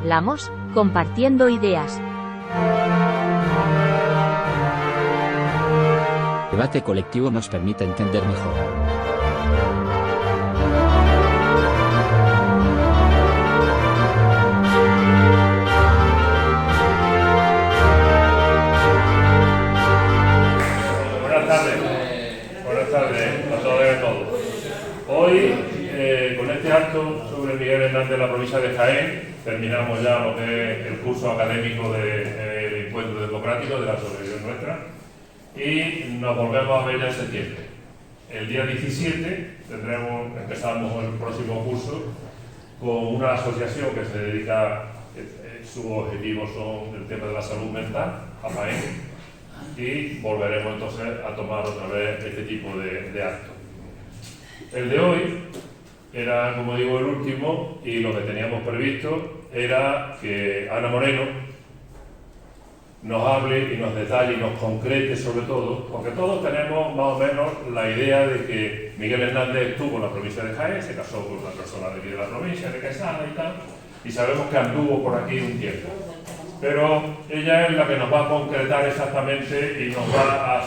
hablamos, compartiendo ideas. El debate colectivo nos permite entender mejor. Buenas tardes a todas y a todos. Hoy, con este acto sobre Miguel Hernández de la provincia de Jaén, terminamos ya lo que es el curso académico del Encuentro Democrático de la Asociación Nuestra y nos volvemos a ver ya en septiembre. El día 17 empezamos el próximo curso con una asociación que se dedica, sus objetivos son el tema de la salud mental, a Jaén, y volveremos entonces a tomar otra vez este tipo de actos. El de hoy era, como digo, el último, y lo que teníamos previsto era que Ana Moreno nos hable y nos detalle y nos concrete sobre todo, porque todos tenemos más o menos la idea de que Miguel Hernández estuvo en la provincia de Jaén, se casó con una persona de aquí de la provincia, de Quesada y tal, y sabemos que anduvo por aquí un tiempo. Pero ella es la que nos va a concretar exactamente y nos va a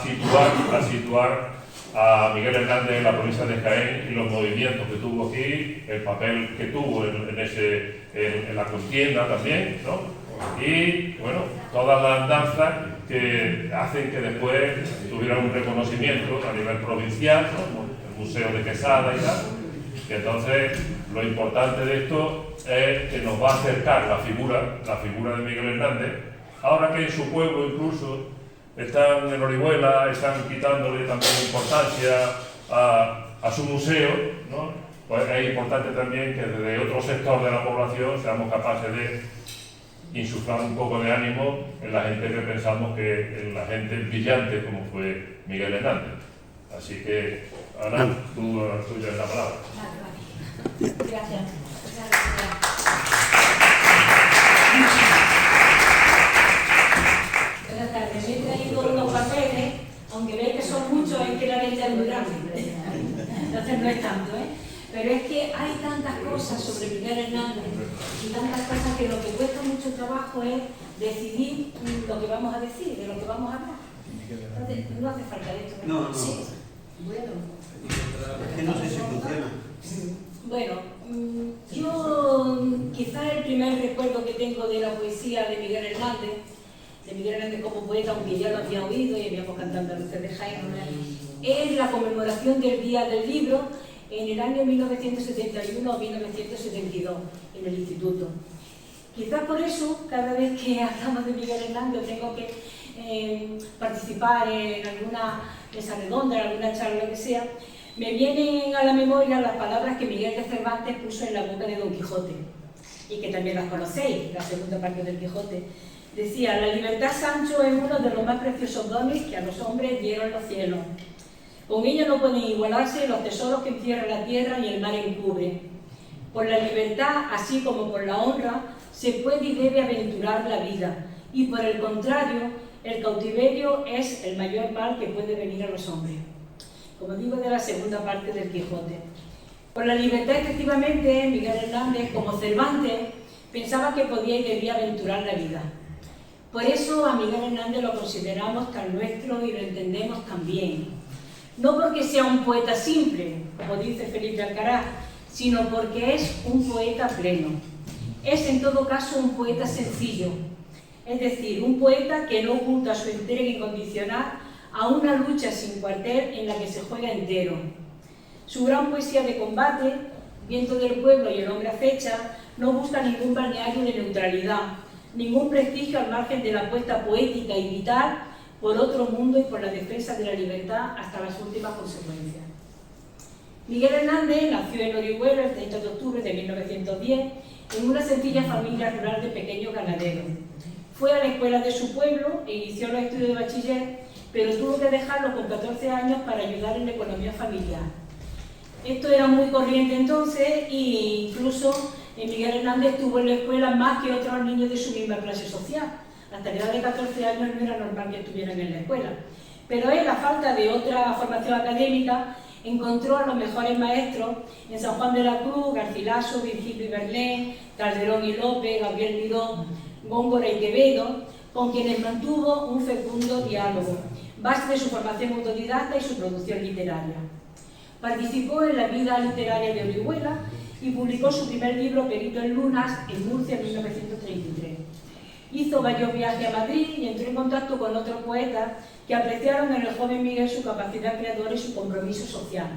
situar a Miguel Hernández en la provincia de Jaén y los movimientos que tuvo aquí, el papel que tuvo en la contienda también, ¿no? Y bueno, todas las andanzas que hacen que después tuviera un reconocimiento a nivel provincial, ¿no? El Museo de Quesada y tal. Y entonces lo importante de esto es que nos va a acercar la figura de Miguel Hernández, ahora que en su pueblo incluso están en Orihuela, están quitándole también importancia a su museo, ¿no? Pues es importante también que desde otro sector de la población seamos capaces de insuflar un poco de ánimo en la gente que pensamos que en la gente brillante como fue Miguel Hernández. Así que, Ana, tú tuya es la palabra. Gracias. Buenas tardes. Me he traído unos papeles, aunque veis que son muchos, es que la letra es muy grande. Entonces no es tanto, ¿eh? Pero es que hay tantas cosas sobre Miguel Hernández y tantas cosas que lo que cuesta mucho trabajo es decidir lo que vamos a decir, de lo que vamos a hablar. Entonces, no hace falta esto, ¿verdad? No. Sí. Bueno. Es que no sé si funciona. Bueno, yo quizás el primer recuerdo que tengo de la poesía de Miguel Hernández como poeta, aunque ya lo había oído y habíamos cantado a Luces de Jaén, es la conmemoración del Día del Libro en el año 1971 o 1972 en el instituto. Quizás por eso, cada vez que hablamos de Miguel Hernández, tengo que participar en alguna mesa redonda, en alguna charla, lo que sea, me vienen a la memoria las palabras que Miguel de Cervantes puso en la boca de Don Quijote, y que también las conocéis, la segunda parte del Quijote. Decía: la libertad, Sancho, es uno de los más preciosos dones que a los hombres dieron los cielos. Con ella no pueden igualarse los tesoros que encierra la tierra y el mar encubre. Por la libertad, así como por la honra, se puede y debe aventurar la vida, y por el contrario, el cautiverio es el mayor mal que puede venir a los hombres. Como digo, de la segunda parte del Quijote. Por la libertad, efectivamente, Miguel Hernández, como Cervantes, pensaba que podía y debía aventurar la vida. Por eso a Miguel Hernández lo consideramos tan nuestro y lo entendemos tan bien. No porque sea un poeta simple, como dice Felipe Alcaraz, sino porque es un poeta pleno. Es en todo caso un poeta sencillo, es decir, un poeta que no oculta su entrega incondicional a una lucha sin cuartel en la que se juega entero. Su gran poesía de combate, Viento del pueblo y El hombre acecha, no busca ningún balneario de neutralidad, ningún prestigio al margen de la apuesta poética y vital por otro mundo y por la defensa de la libertad hasta las últimas consecuencias. Miguel Hernández nació en Orihuela el 30 de octubre de 1910 en una sencilla familia rural de pequeños ganaderos. Fue a la escuela de su pueblo e inició los estudios de bachiller, pero tuvo que dejarlo con 14 años para ayudar en la economía familiar. Esto era muy corriente entonces e incluso Miguel Hernández estuvo en la escuela más que otros niños de su misma clase social. Hasta la edad de 14 años no era normal que estuvieran en la escuela. Pero es la falta de otra formación académica encontró a los mejores maestros en San Juan de la Cruz, Garcilaso, Virgilio y Berlén, Calderón y López, Gabriel Miró, Góngora y Quevedo, con quienes mantuvo un fecundo diálogo, base de su formación autodidacta y su producción literaria. Participó en la vida literaria de Orihuela y publicó su primer libro, Perito en Lunas, en Murcia en 1933. Hizo varios viajes a Madrid y entró en contacto con otros poetas que apreciaron en el joven Miguel su capacidad creadora y su compromiso social.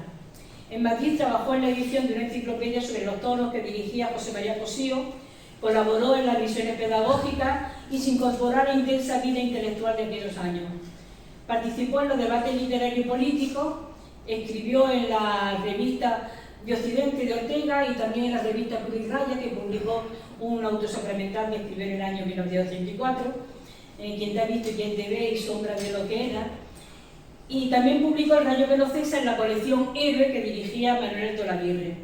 En Madrid trabajó en la edición de una enciclopedia sobre los toros que dirigía José María Cosío, colaboró en las misiones pedagógicas y se incorporó a la intensa vida intelectual de aquellos años. Participó en los debates literarios y políticos, escribió en la revista de Occidente de Ortega y también en la revista Cruz y Raya, que publicó un autosacramental que escribió en el año 1934, Quien te ha visto y quien te ve y sombra de lo que era. Y también publicó El rayo velocesa en la colección Héroe que dirigía Manuel Toraguirre.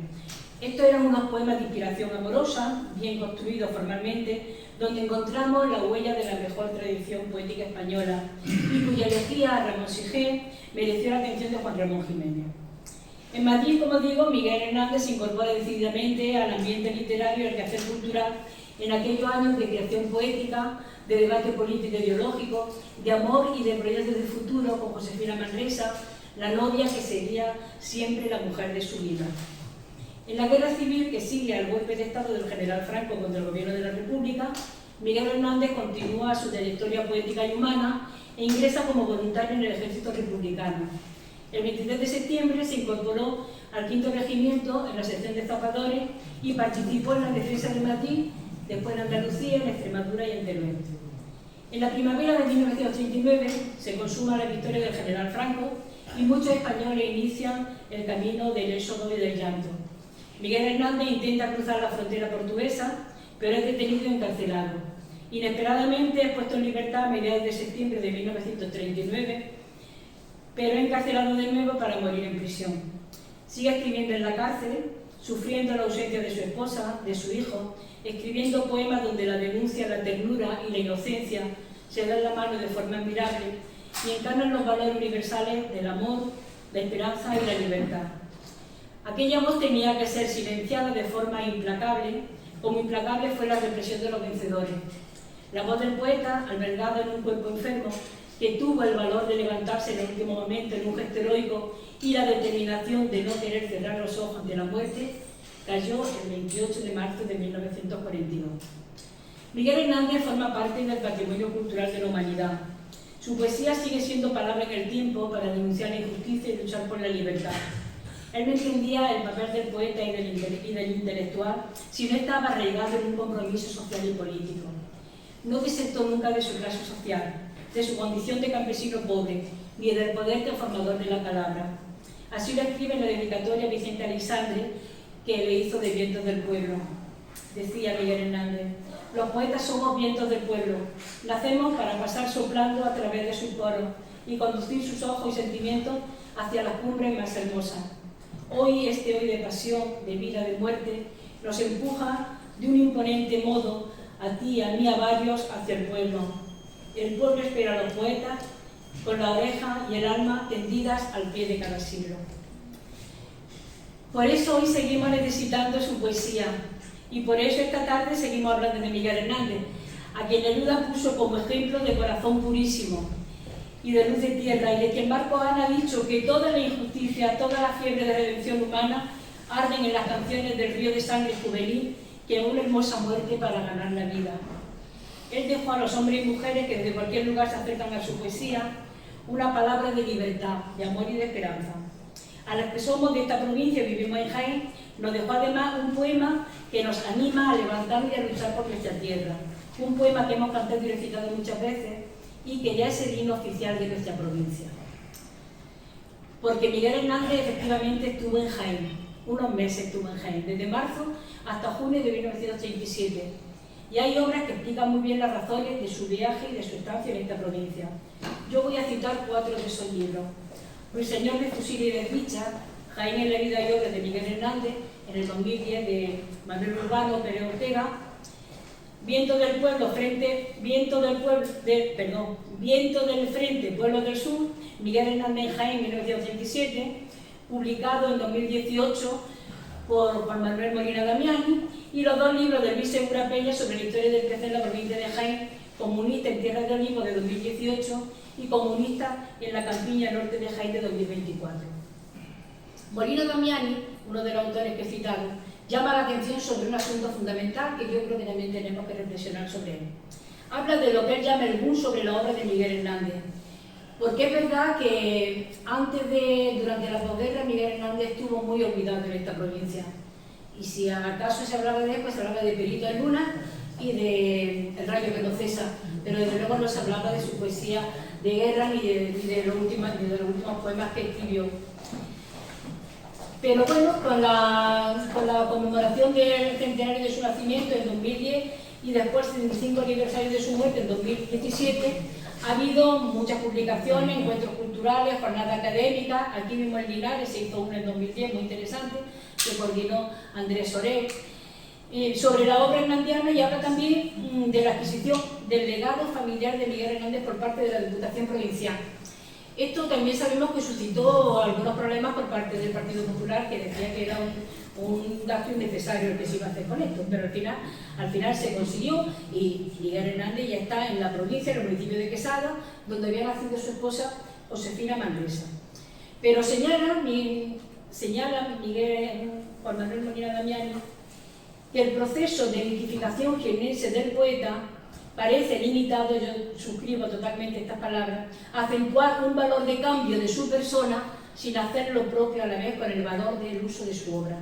Estos eran unos poemas de inspiración amorosa, bien construidos formalmente, donde encontramos la huella de la mejor tradición poética española y cuya elegía a Ramón Sigé mereció la atención de Juan Ramón Jiménez. En Madrid, como digo, Miguel Hernández se incorpora decididamente al ambiente literario y al quehacer cultural en aquellos años de creación poética, de debate político ideológico, de amor y de proyectos de futuro con Josefina Manresa, la novia que sería siempre la mujer de su vida. En la guerra civil que sigue al golpe de Estado del general Franco contra el gobierno de la República, Miguel Hernández continúa su trayectoria poética y humana e ingresa como voluntario en el ejército republicano. El 23 de septiembre se incorporó al 5º Regimiento en la sección de zapadores y participó en la defensa de Madrid, después en Andalucía, en Extremadura y en Teruel. En la primavera de 1989 se consuma la victoria del general Franco y muchos españoles inician el camino del éxodo y del llanto. Miguel Hernández intenta cruzar la frontera portuguesa, pero es detenido y encarcelado. Inesperadamente es puesto en libertad a mediados de septiembre de 1939, pero es encarcelado de nuevo para morir en prisión. Sigue escribiendo en la cárcel, sufriendo la ausencia de su esposa, de su hijo, escribiendo poemas donde la denuncia, la ternura y la inocencia se dan la mano de forma admirable y encarnan los valores universales del amor, la esperanza y la libertad. Aquella voz tenía que ser silenciada de forma implacable, como implacable fue la represión de los vencedores. La voz del poeta, albergado en un cuerpo enfermo, que tuvo el valor de levantarse en el último momento en un gesto heroico y la determinación de no querer cerrar los ojos ante la muerte, cayó el 28 de marzo de 1942. Miguel Hernández forma parte del patrimonio cultural de la humanidad. Su poesía sigue siendo palabra en el tiempo para denunciar la injusticia y luchar por la libertad. Él no entendía el papel del poeta y del intelectual si no estaba arraigado en un compromiso social y político. No desertó nunca de su clase social, de su condición de campesino pobre, ni del poder transformador de la palabra. Así lo escribe en la dedicatoria Vicente Alexandre, que le hizo de Vientos del Pueblo. Decía Miguel Hernández: los poetas somos vientos del pueblo, nacemos para pasar soplando a través de sus poros y conducir sus ojos y sentimientos hacia las cumbres más hermosas. Hoy, este hoy de pasión, de vida, de muerte, nos empuja de un imponente modo, a ti, a mí, a varios, hacia el pueblo. El pueblo espera a los poetas con la oreja y el alma tendidas al pie de cada siglo. Por eso hoy seguimos necesitando su poesía y por eso esta tarde seguimos hablando de Miguel Hernández, a quien Neruda puso como ejemplo de corazón purísimo y de luz de tierra, y de quien Marco Ana ha dicho que toda la injusticia, toda la fiebre de redención humana arden en las canciones del río de sangre juvenil que es una hermosa muerte para ganar la vida. Él dejó a los hombres y mujeres que desde cualquier lugar se acercan a su poesía una palabra de libertad, de amor y de esperanza. A las que somos de esta provincia y vivimos en Jaén, nos dejó además un poema que nos anima a levantarnos y a luchar por nuestra tierra. Un poema que hemos cantado y recitado muchas veces y que ya es el himno oficial de nuestra provincia. Porque Miguel Hernández efectivamente estuvo en Jaén, unos meses estuvo en Jaén, desde marzo hasta junio de 1937. Y hay obras que explican muy bien las razones de su viaje y de su estancia en esta provincia. Yo voy a citar 4 de esos libros. Ruiseñor de Fusil y Desdicha, Jaén en la vida y obra de Miguel Hernández, en el 2010 de Manuel Urbano Pérez Ortega, Viento del Frente, Pueblo del Sur, Miguel Hernández en Jaén, 1987, publicado en 2018 por Juan Manuel Molina Damiani, y los 2 libros de Luis Segura Peña sobre la historia del PC en la provincia de Jaén, Comunista en Tierra de Olivos de 2018 y Comunista en la Campiña Norte de Jaén de 2024. Molina Damiani, uno de los autores que he citado, llama la atención sobre un asunto fundamental que yo creo que también tenemos que reflexionar sobre él. Habla de lo que él llama el boom sobre la obra de Miguel Hernández. Porque es verdad que durante la posguerra, Miguel Hernández estuvo muy olvidado en esta provincia. Y si acaso se hablaba de él, pues se hablaba de Perito en Luna y de El rayo que no cesa. Pero desde luego no se hablaba de su poesía de guerra ni de los últimos poemas que escribió. Pero bueno, con la conmemoración del centenario de su nacimiento en 2010 y después el 75 aniversario de su muerte en 2017, ha habido muchas publicaciones, encuentros culturales, jornadas académicas. Aquí mismo en Linares se hizo una en 2010 muy interesante, que coordinó Andrés Soler, sobre la obra hernandiana, y habla también de la adquisición del legado familiar de Miguel Hernández por parte de la Diputación Provincial. Esto también sabemos que suscitó algunos problemas por parte del Partido Popular, que decía que era un gasto innecesario el que se iba a hacer con esto, pero al final se consiguió, y Miguel Hernández ya está en la provincia, en el municipio de Quesada, donde había nacido su esposa Josefina Manresa. Pero señala Juan Manuel Molina Damiani que el proceso de mitificación jiennense del poeta parece limitado, yo suscribo totalmente estas palabras, a acentuar un valor de cambio de su persona sin hacer lo propio a la vez con el valor del uso de su obra.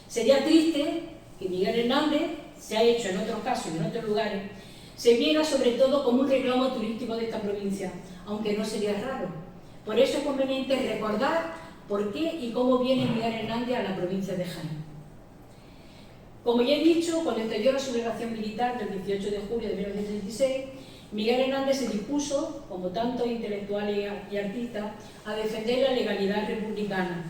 Sería triste que Miguel Hernández, se ha hecho en otros casos y en otros lugares, se viera sobre todo como un reclamo turístico de esta provincia, aunque no sería raro. Por eso es conveniente recordar por qué y cómo viene Miguel Hernández a la provincia de Jaén. Como ya he dicho, cuando estalló la sublevación militar del 18 de julio de 1936, Miguel Hernández se dispuso, como tantos intelectuales y artistas, a defender la legalidad republicana.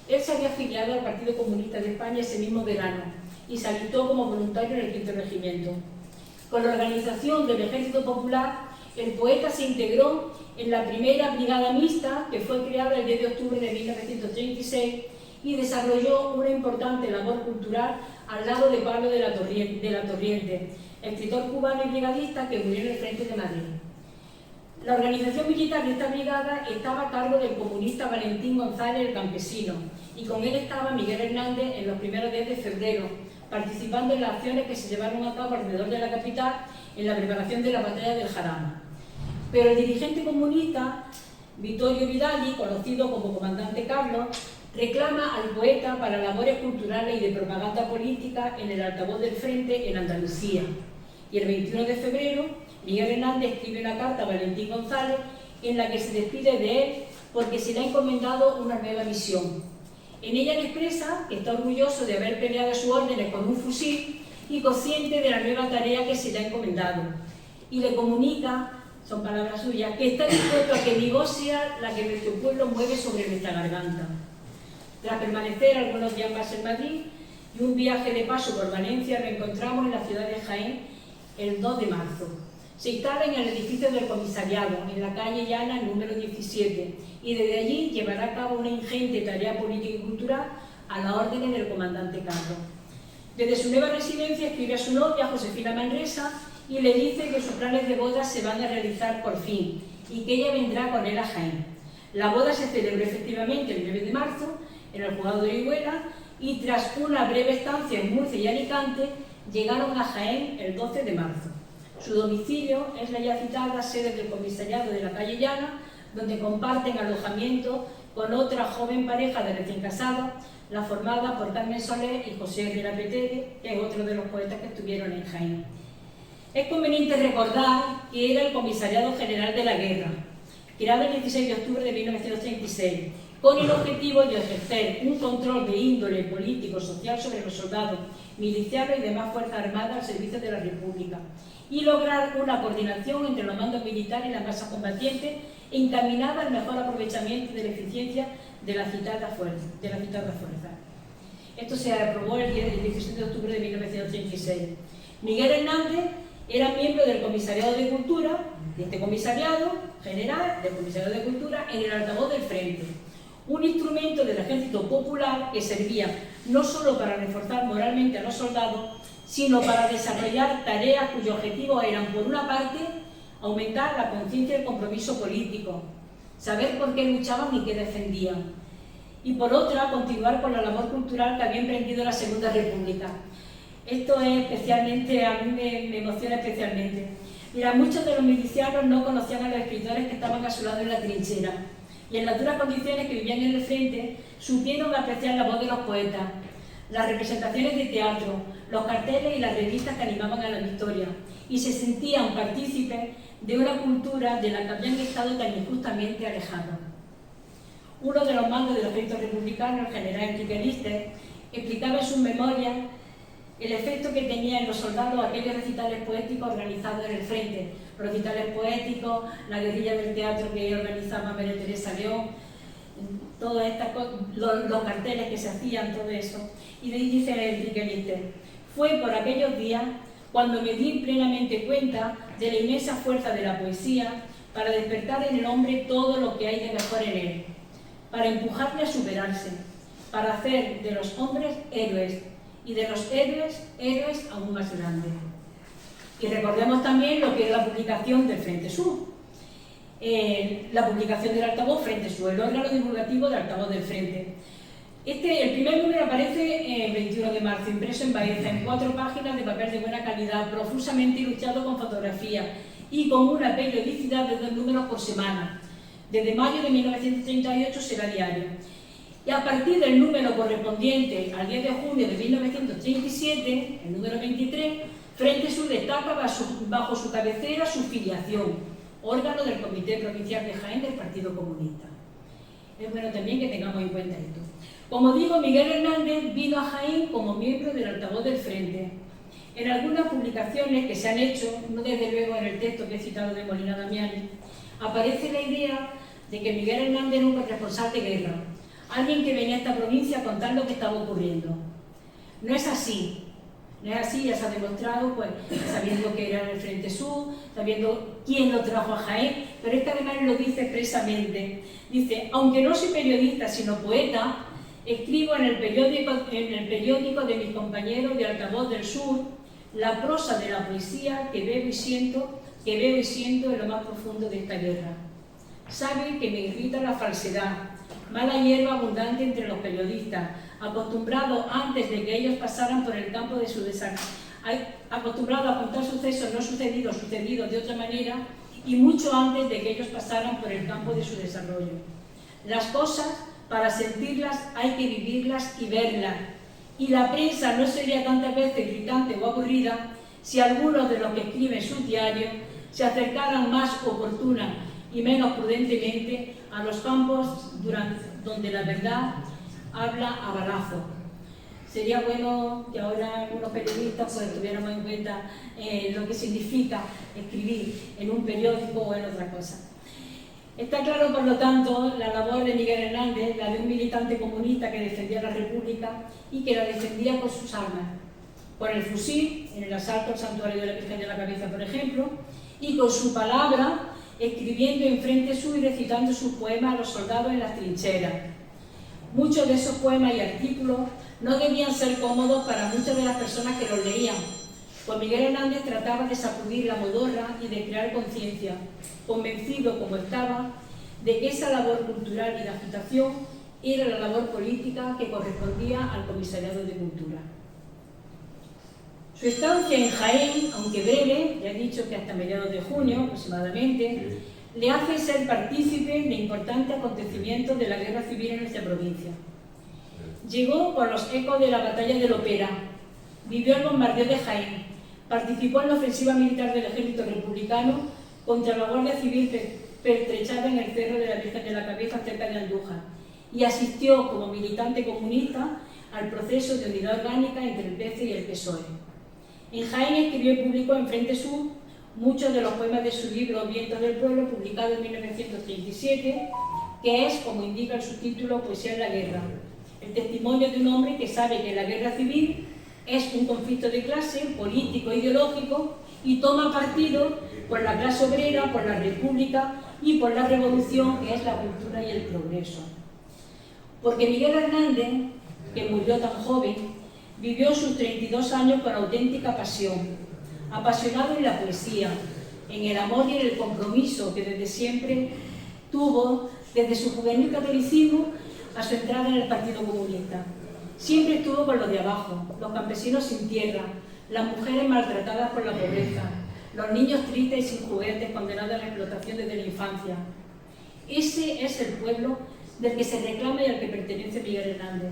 Él se había afiliado al Partido Comunista de España ese mismo verano y se alistó como voluntario en el 5º Regimiento. Con la organización del Ejército Popular, el poeta se integró en la primera brigada mixta, que fue creada el 10 de octubre de 1936, y desarrolló una importante labor cultural al lado de Pablo de la Torriente, escritor cubano y brigadista que murió en el frente de Madrid. La organización militar de esta brigada estaba a cargo del comunista Valentín González el Campesino, y con él estaba Miguel Hernández en los primeros días de febrero, participando en las acciones que se llevaron a cabo alrededor de la capital en la preparación de la batalla del Jarama. Pero el dirigente comunista Vittorio Vidali, conocido como Comandante Carlos, reclama al poeta para labores culturales y de propaganda política en el altavoz del frente en Andalucía. Y el 21 de febrero, Miguel Hernández escribe una carta a Valentín González en la que se despide de él porque se le ha encomendado una nueva misión. En ella le expresa que está orgulloso de haber peleado sus órdenes con un fusil y consciente de la nueva tarea que se le ha encomendado. Y le comunica, son palabras suyas, que está dispuesto a que mi voz sea la que nuestro pueblo mueve sobre nuestra garganta. Tras permanecer algunos días más en Madrid y un viaje de paso por Valencia, lo encontramos en la ciudad de Jaén el 2 de marzo. Se instala en el edificio del comisariado, en la calle Llana, número 17, y desde allí llevará a cabo una ingente tarea política y cultural a la orden del comandante Carlos. Desde su nueva residencia escribe a su novia, Josefina Manresa, y le dice que sus planes de boda se van a realizar por fin y que ella vendrá con él a Jaén. La boda se celebró efectivamente el 9 de marzo en el Juzgado de Orihuela y tras una breve estancia en Murcia y Alicante llegaron a Jaén el 12 de marzo. Su domicilio es la ya citada sede del comisariado de la calle Llana, donde comparten alojamiento con otra joven pareja de recién casados, la formada por Carmen Soler y José Herrera Petete, que es otro de los poetas que estuvieron en Jaén. Es conveniente recordar que era el Comisariado General de la Guerra, creado el 16 de octubre de 1936, con el objetivo de ejercer un control de índole político-social sobre los soldados, milicianos y demás fuerzas armadas al servicio de la República, y lograr una coordinación entre los mandos militares y las masas combatientes encaminada al mejor aprovechamiento de la eficiencia de la citada fuerza. Esto se aprobó el 17 de octubre de 1936. Miguel Hernández era miembro del Comisariado de Cultura, de este Comisariado General, del Comisariado de Cultura, en el altavoz del Frente. un instrumento del ejército popular que servía no solo para reforzar moralmente a los soldados, sino para desarrollar tareas cuyos objetivos eran, por una parte, aumentar la conciencia del compromiso político, saber por qué luchaban y qué defendían, y por otra, continuar con la labor cultural que había emprendido la Segunda República. Esto es especialmente, a mí me emociona especialmente. Mira, muchos de los milicianos no conocían a los escritores que estaban a su lado en la trinchera, y en las duras condiciones que vivían en el frente, supieron apreciar la voz de los poetas, las representaciones de teatro, los carteles y las revistas que animaban a la victoria, y se sentían partícipes de una cultura de la que habían estado tan injustamente alejados. Uno de los mandos del ejército republicano, el general Enrique Lister, explicaba en sus memorias el efecto que tenía en los soldados aquellos recitales poéticos organizados en el frente, los recitales poéticos, la guerrilla del teatro que organizaba María Teresa León, todas estas cosas, los carteles que se hacían, todo eso. Y de ahí dice Enrique Lister: fue por aquellos días cuando me di plenamente cuenta de la inmensa fuerza de la poesía para despertar en el hombre todo lo que hay de mejor en él, para empujarle a superarse, para hacer de los hombres héroes y de los héroes, héroes aún más grandes. Y recordemos también lo que es la publicación del Frente Sur, la publicación del altavoz Frente Sur, el órgano divulgativo del altavoz del Frente. El primer número aparece el 21 de marzo, impreso en Baeza, en 4 páginas de papel de buena calidad, profusamente ilustrado con fotografía y con una periodicidad de 2 números por semana. Desde mayo de 1938 será diario. Y a partir del número correspondiente al 10 de junio de 1937, el número 23, Frente Sur destaca bajo su cabecera su filiación, órgano del Comité Provincial de Jaén del Partido Comunista. Es bueno también que tengamos en cuenta esto. Como digo, Miguel Hernández vino a Jaén como miembro del altavoz del Frente. En algunas publicaciones que se han hecho, no desde luego en el texto que he citado de Molina Damiani, aparece la idea de que Miguel Hernández era un corresponsal de guerra, alguien que venía a esta provincia a contar lo que estaba ocurriendo. No es así. No es así, ya se ha demostrado, pues, sabiendo que era el Frente Sur, sabiendo quién lo trajo a Jaén, pero es que además lo dice expresamente. Dice: aunque no soy periodista, sino poeta, escribo en el periódico de mis compañeros de Altavoz del Sur la prosa de la poesía que veo y siento en lo más profundo de esta guerra. Sabe que me irrita la falsedad, mala hierba abundante entre los periodistas, acostumbrados antes de que ellos pasaran por el campo de su desarrollo, acostumbrados a contar sucesos no sucedidos de otra manera y mucho antes de que ellos pasaran por el campo de su desarrollo. Las cosas, para sentirlas, hay que vivirlas y verlas, y la prensa no sería tantas veces irritante o aburrida si algunos de los que escriben sus diarios se acercaran más oportuna y menos prudentemente a los campos donde la verdad habla a balazo. Sería bueno que ahora algunos periodistas pues, tuviéramos en cuenta lo que significa escribir en un periódico o en otra cosa. Está claro, por lo tanto, la labor de Miguel Hernández, la de un militante comunista que defendía la República y que la defendía con sus armas, con el fusil, en el asalto al Santuario de la Virgen de la Cabeza, por ejemplo, y con su palabra, escribiendo en Frente Sur y recitando sus poemas a los soldados en las trincheras. Muchos de esos poemas y artículos no debían ser cómodos para muchas de las personas que los leían, pues Miguel Hernández trataba de sacudir la modorra y de crear conciencia, convencido como estaba de que esa labor cultural y de agitación era la labor política que correspondía al Comisariado de Cultura. Su estancia en Jaén, aunque breve, ya he dicho que hasta mediados de junio aproximadamente, le hace ser partícipe de importantes acontecimientos de la guerra civil en nuestra provincia. Llegó con los ecos de la batalla de Lopera, vivió el bombardeo de Jaén, participó en la ofensiva militar del ejército republicano contra la Guardia Civil pertrechada en el Cerro de la Virgen de la Cabeza cerca de Andújar y asistió como militante comunista al proceso de unidad orgánica entre el PC y el PSOE. En Jaén escribió y publicó en Frente Sur muchos de los poemas de su libro Vientos del Pueblo, publicado en 1937, que es, como indica el subtítulo, Poesía en la guerra, el testimonio de un hombre que sabe que la guerra civil es un conflicto de clase, político, ideológico, y toma partido por la clase obrera, por la república y por la revolución, que es la cultura y el progreso. Porque Miguel Hernández, que murió tan joven, vivió sus 32 años con auténtica pasión, apasionado en la poesía, en el amor y en el compromiso que desde siempre tuvo, desde su juvenil catolicismo a su entrada en el Partido Comunista. Siempre estuvo con los de abajo, los campesinos sin tierra, las mujeres maltratadas por la pobreza, los niños tristes y sin juguetes condenados a la explotación desde la infancia. Ese es el pueblo del que se reclama y al que pertenece Miguel Hernández.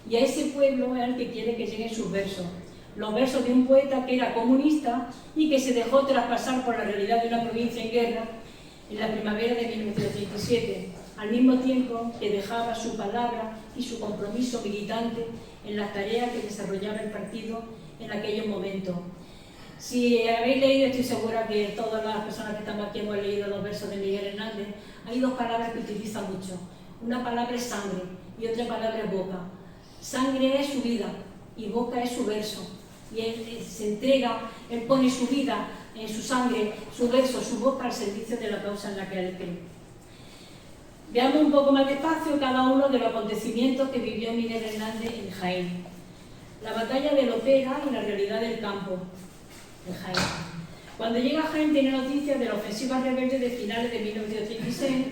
Y a ese pueblo es al que quiere que lleguen sus versos. Los versos de un poeta que era comunista y que se dejó traspasar por la realidad de una provincia en guerra en la primavera de 1937, al mismo tiempo que dejaba su palabra y su compromiso militante en las tareas que desarrollaba el partido en aquellos momentos. Si habéis leído, estoy segura que todas las personas que estamos aquí hemos leído los versos de Miguel Hernández. Hay dos palabras que utiliza mucho. Una palabra es sangre y otra palabra es boca. Sangre es su vida y boca es su verso. Y él se entrega, él pone su vida, su sangre, su verso, su boca al servicio de la causa en la que él cree. Veamos un poco más despacio cada uno de los acontecimientos que vivió Miguel Hernández en Jaén. La batalla de Lopera y la realidad del campo de Jaén. Cuando llega a Jaén tiene noticias de la ofensiva rebelde de finales de 1986,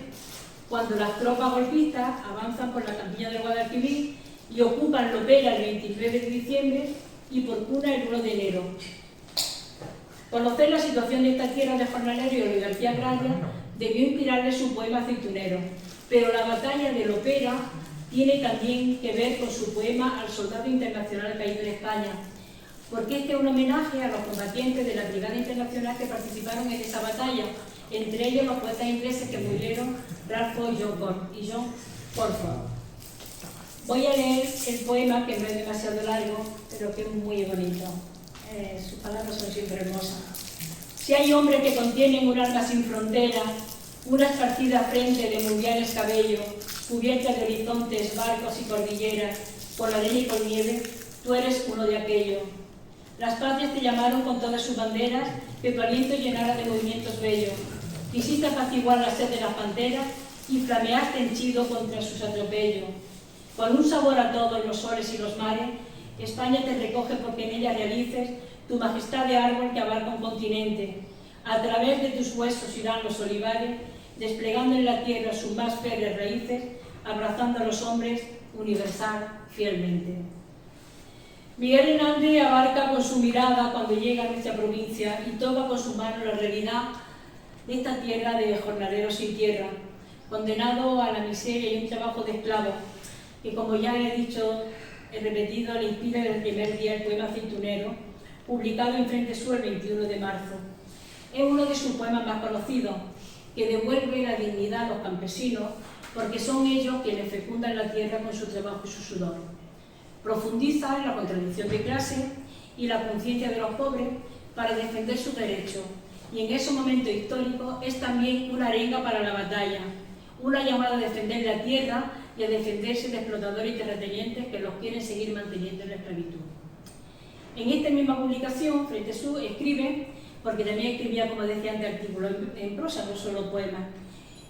cuando las tropas golpistas avanzan por la campiña del Guadalquivir y ocupan Lopera el 29 de diciembre y Porcuna el 1 de enero. Conocer la situación de esta tierra de jornalero y oligarquía agraria debió inspirarle su poema Aceitunero, pero la batalla de Lopera tiene también que ver con su poema Al soldado internacional caído en España, porque este es un homenaje a los combatientes de la Brigada Internacional que participaron en esa batalla, entre ellos los poetas ingleses que murieron, Ralph y John Corford. Voy a leer el poema, que no es demasiado largo, pero que es muy bonito. Sus palabras son siempre hermosas. Si hay hombres que contienen un alma sin frontera, una esparcida frente de mundiales cabellos, cubiertas de horizontes, barcos y cordilleras, por la arena y con nieve, tú eres uno de aquellos. Las patrias te llamaron con todas sus banderas, que tu aliento llenara de movimientos bellos. Quisiste apaciguar la sed de las panteras y flameaste henchido contra sus atropellos. Con un sabor a todos los soles y los mares, España te recoge porque en ella realices tu majestad de árbol que abarca un continente. A través de tus huesos irán los olivares, desplegando en la tierra sus más férreas raíces, abrazando a los hombres universal fielmente. Miguel Hernández abarca con su mirada cuando llega a nuestra provincia y toca con su mano la realidad de esta tierra de jornaleros sin tierra, condenado a la miseria y un trabajo de esclavo, que como ya he dicho, he repetido, le inspira desde el primer día el poema Aceitunero, publicado en Frente Sur el 21 de marzo. Es uno de sus poemas más conocidos, que devuelve la dignidad a los campesinos, porque son ellos quienes fecundan la tierra con su trabajo y su sudor. Profundiza en la contradicción de clase y la conciencia de los pobres para defender sus derechos, y en esos momentos históricos es también una arenga para la batalla, una llamada a defender la tierra y a defenderse de explotadores y terratenientes que los quieren seguir manteniendo en la esclavitud. En esta misma publicación, Frente Sur escribe, porque también escribía, como decía antes, artículos en prosa, no solo poemas,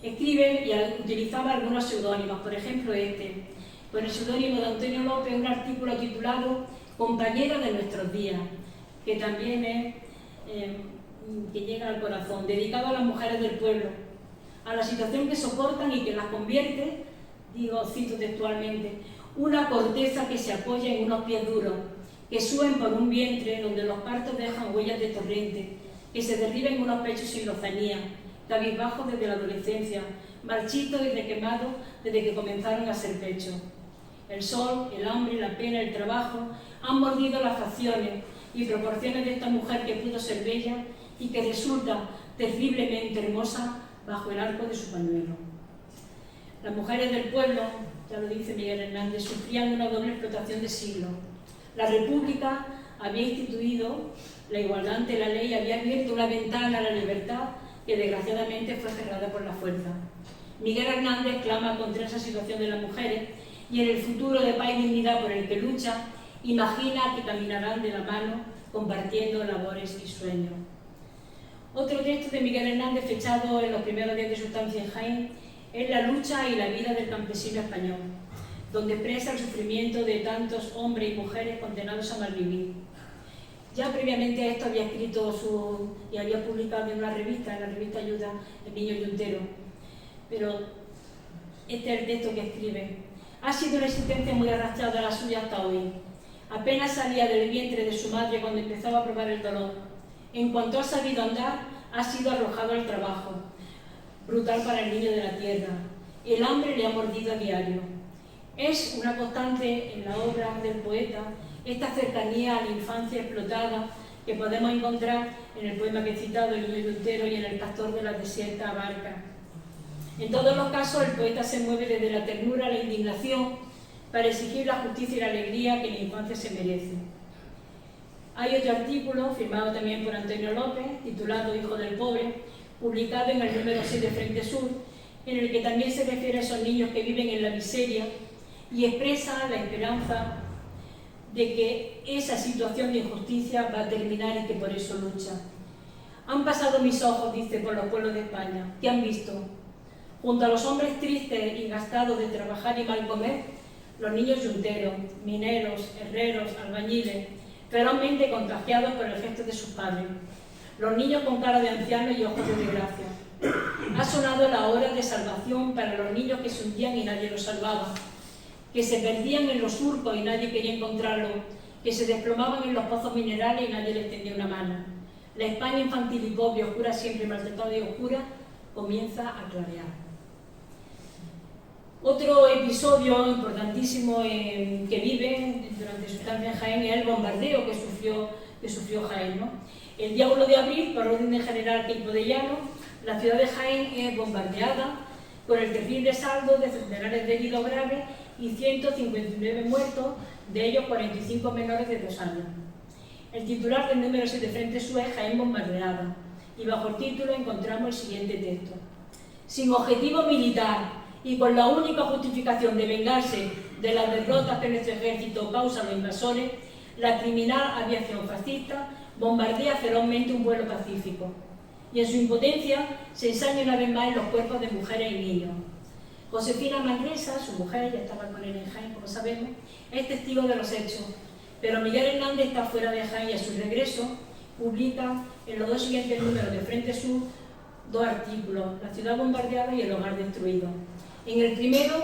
escribe y utilizaba algunos seudónimos, por ejemplo con el seudónimo de Antonio López, un artículo titulado Compañera de nuestros días, que también es, que llega al corazón, dedicado a las mujeres del pueblo, a la situación que soportan y que las convierte, cito textualmente, una corteza que se apoya en unos pies duros, que suben por un vientre donde los partos dejan huellas de torrente, que se derriben unos pechos sin lozanía, cabizbajos desde la adolescencia, marchitos y requemados desde que comenzaron a ser pechos. El sol, el hambre, la pena, el trabajo han mordido las facciones y proporciones de esta mujer que pudo ser bella y que resulta terriblemente hermosa bajo el arco de su pañuelo. Las mujeres del pueblo, ya lo dice Miguel Hernández, sufrían una doble explotación de siglos. La República había instituido la igualdad ante la ley, había abierto una ventana a la libertad que desgraciadamente fue cerrada por la fuerza. Miguel Hernández clama contra esa situación de las mujeres y en el futuro de paz y dignidad por el que lucha, imagina que caminarán de la mano compartiendo labores y sueños. Otro texto de Miguel Hernández, fechado en los primeros días de su estancia en Jaén, es La lucha y la vida del campesino español, donde expresa el sufrimiento de tantos hombres y mujeres condenados a malvivir. Ya previamente a esto había escrito y había publicado en una revista, en la revista Ayuda, El Niño Yuntero. Pero este es el texto que escribe. Ha sido una existencia muy arrastrada la suya hasta hoy. Apenas salía del vientre de su madre cuando empezaba a probar el dolor. En cuanto ha sabido andar, ha sido arrojado al trabajo, brutal para el niño de la tierra. El hambre le ha mordido a diario. Es una constante en la obra del poeta esta cercanía a la infancia explotada que podemos encontrar en el poema que he citado, El Niño Yuntero, y en El Pastor de la desierta barca. En todos los casos, el poeta se mueve desde la ternura a la indignación para exigir la justicia y la alegría que la infancia se merece. Hay otro artículo, firmado también por Antonio López, titulado Hijo del Pobre, publicado en el número 6 de Frente Sur, en el que también se refiere a esos niños que viven en la miseria y expresa la esperanza de que esa situación de injusticia va a terminar y que por eso lucha. Han pasado mis ojos, dice, por los pueblos de España. ¿Qué han visto? Junto a los hombres tristes y gastados de trabajar y mal comer, los niños yunteros, mineros, herreros, albañiles, ferozmente contagiados por el gesto de sus padres. Los niños con cara de ancianos y ojos de desgracia. Ha sonado la hora de salvación para los niños que se hundían y nadie los salvaba, que se perdían en los surcos y nadie quería encontrarlos, que se desplomaban en los pozos minerales y nadie les tendía una mano. La España infantil y pobre, oscura siempre, maltratada y oscura, comienza a clarear. Otro episodio importantísimo que vive durante su estancia en Jaén es el bombardeo que sufrió Jaén, ¿no? El día 1 de abril, por orden del general Queipo de Llano, la ciudad de Jaén es bombardeada con el terrible saldo de centenares de heridos graves y 159 muertos, de ellos 45 menores de 2 años. El titular del número 6 de Frente Sur es Jaén bombardeada, y bajo el título encontramos el siguiente texto. Sin objetivo militar y con la única justificación de vengarse de las derrotas que nuestro ejército causa a los invasores, la criminal aviación fascista bombardea ferozmente un vuelo pacífico. Y en su impotencia se ensaña una vez más en los cuerpos de mujeres y niños. Josefina Manresa, su mujer, ya estaba con él en Jaén, como sabemos, es testigo de los hechos, pero Miguel Hernández está fuera de Jaén y a su regreso publica en los 2 siguientes números de Frente Sur 2 artículos, La ciudad bombardeada y el hogar destruido. En el primero,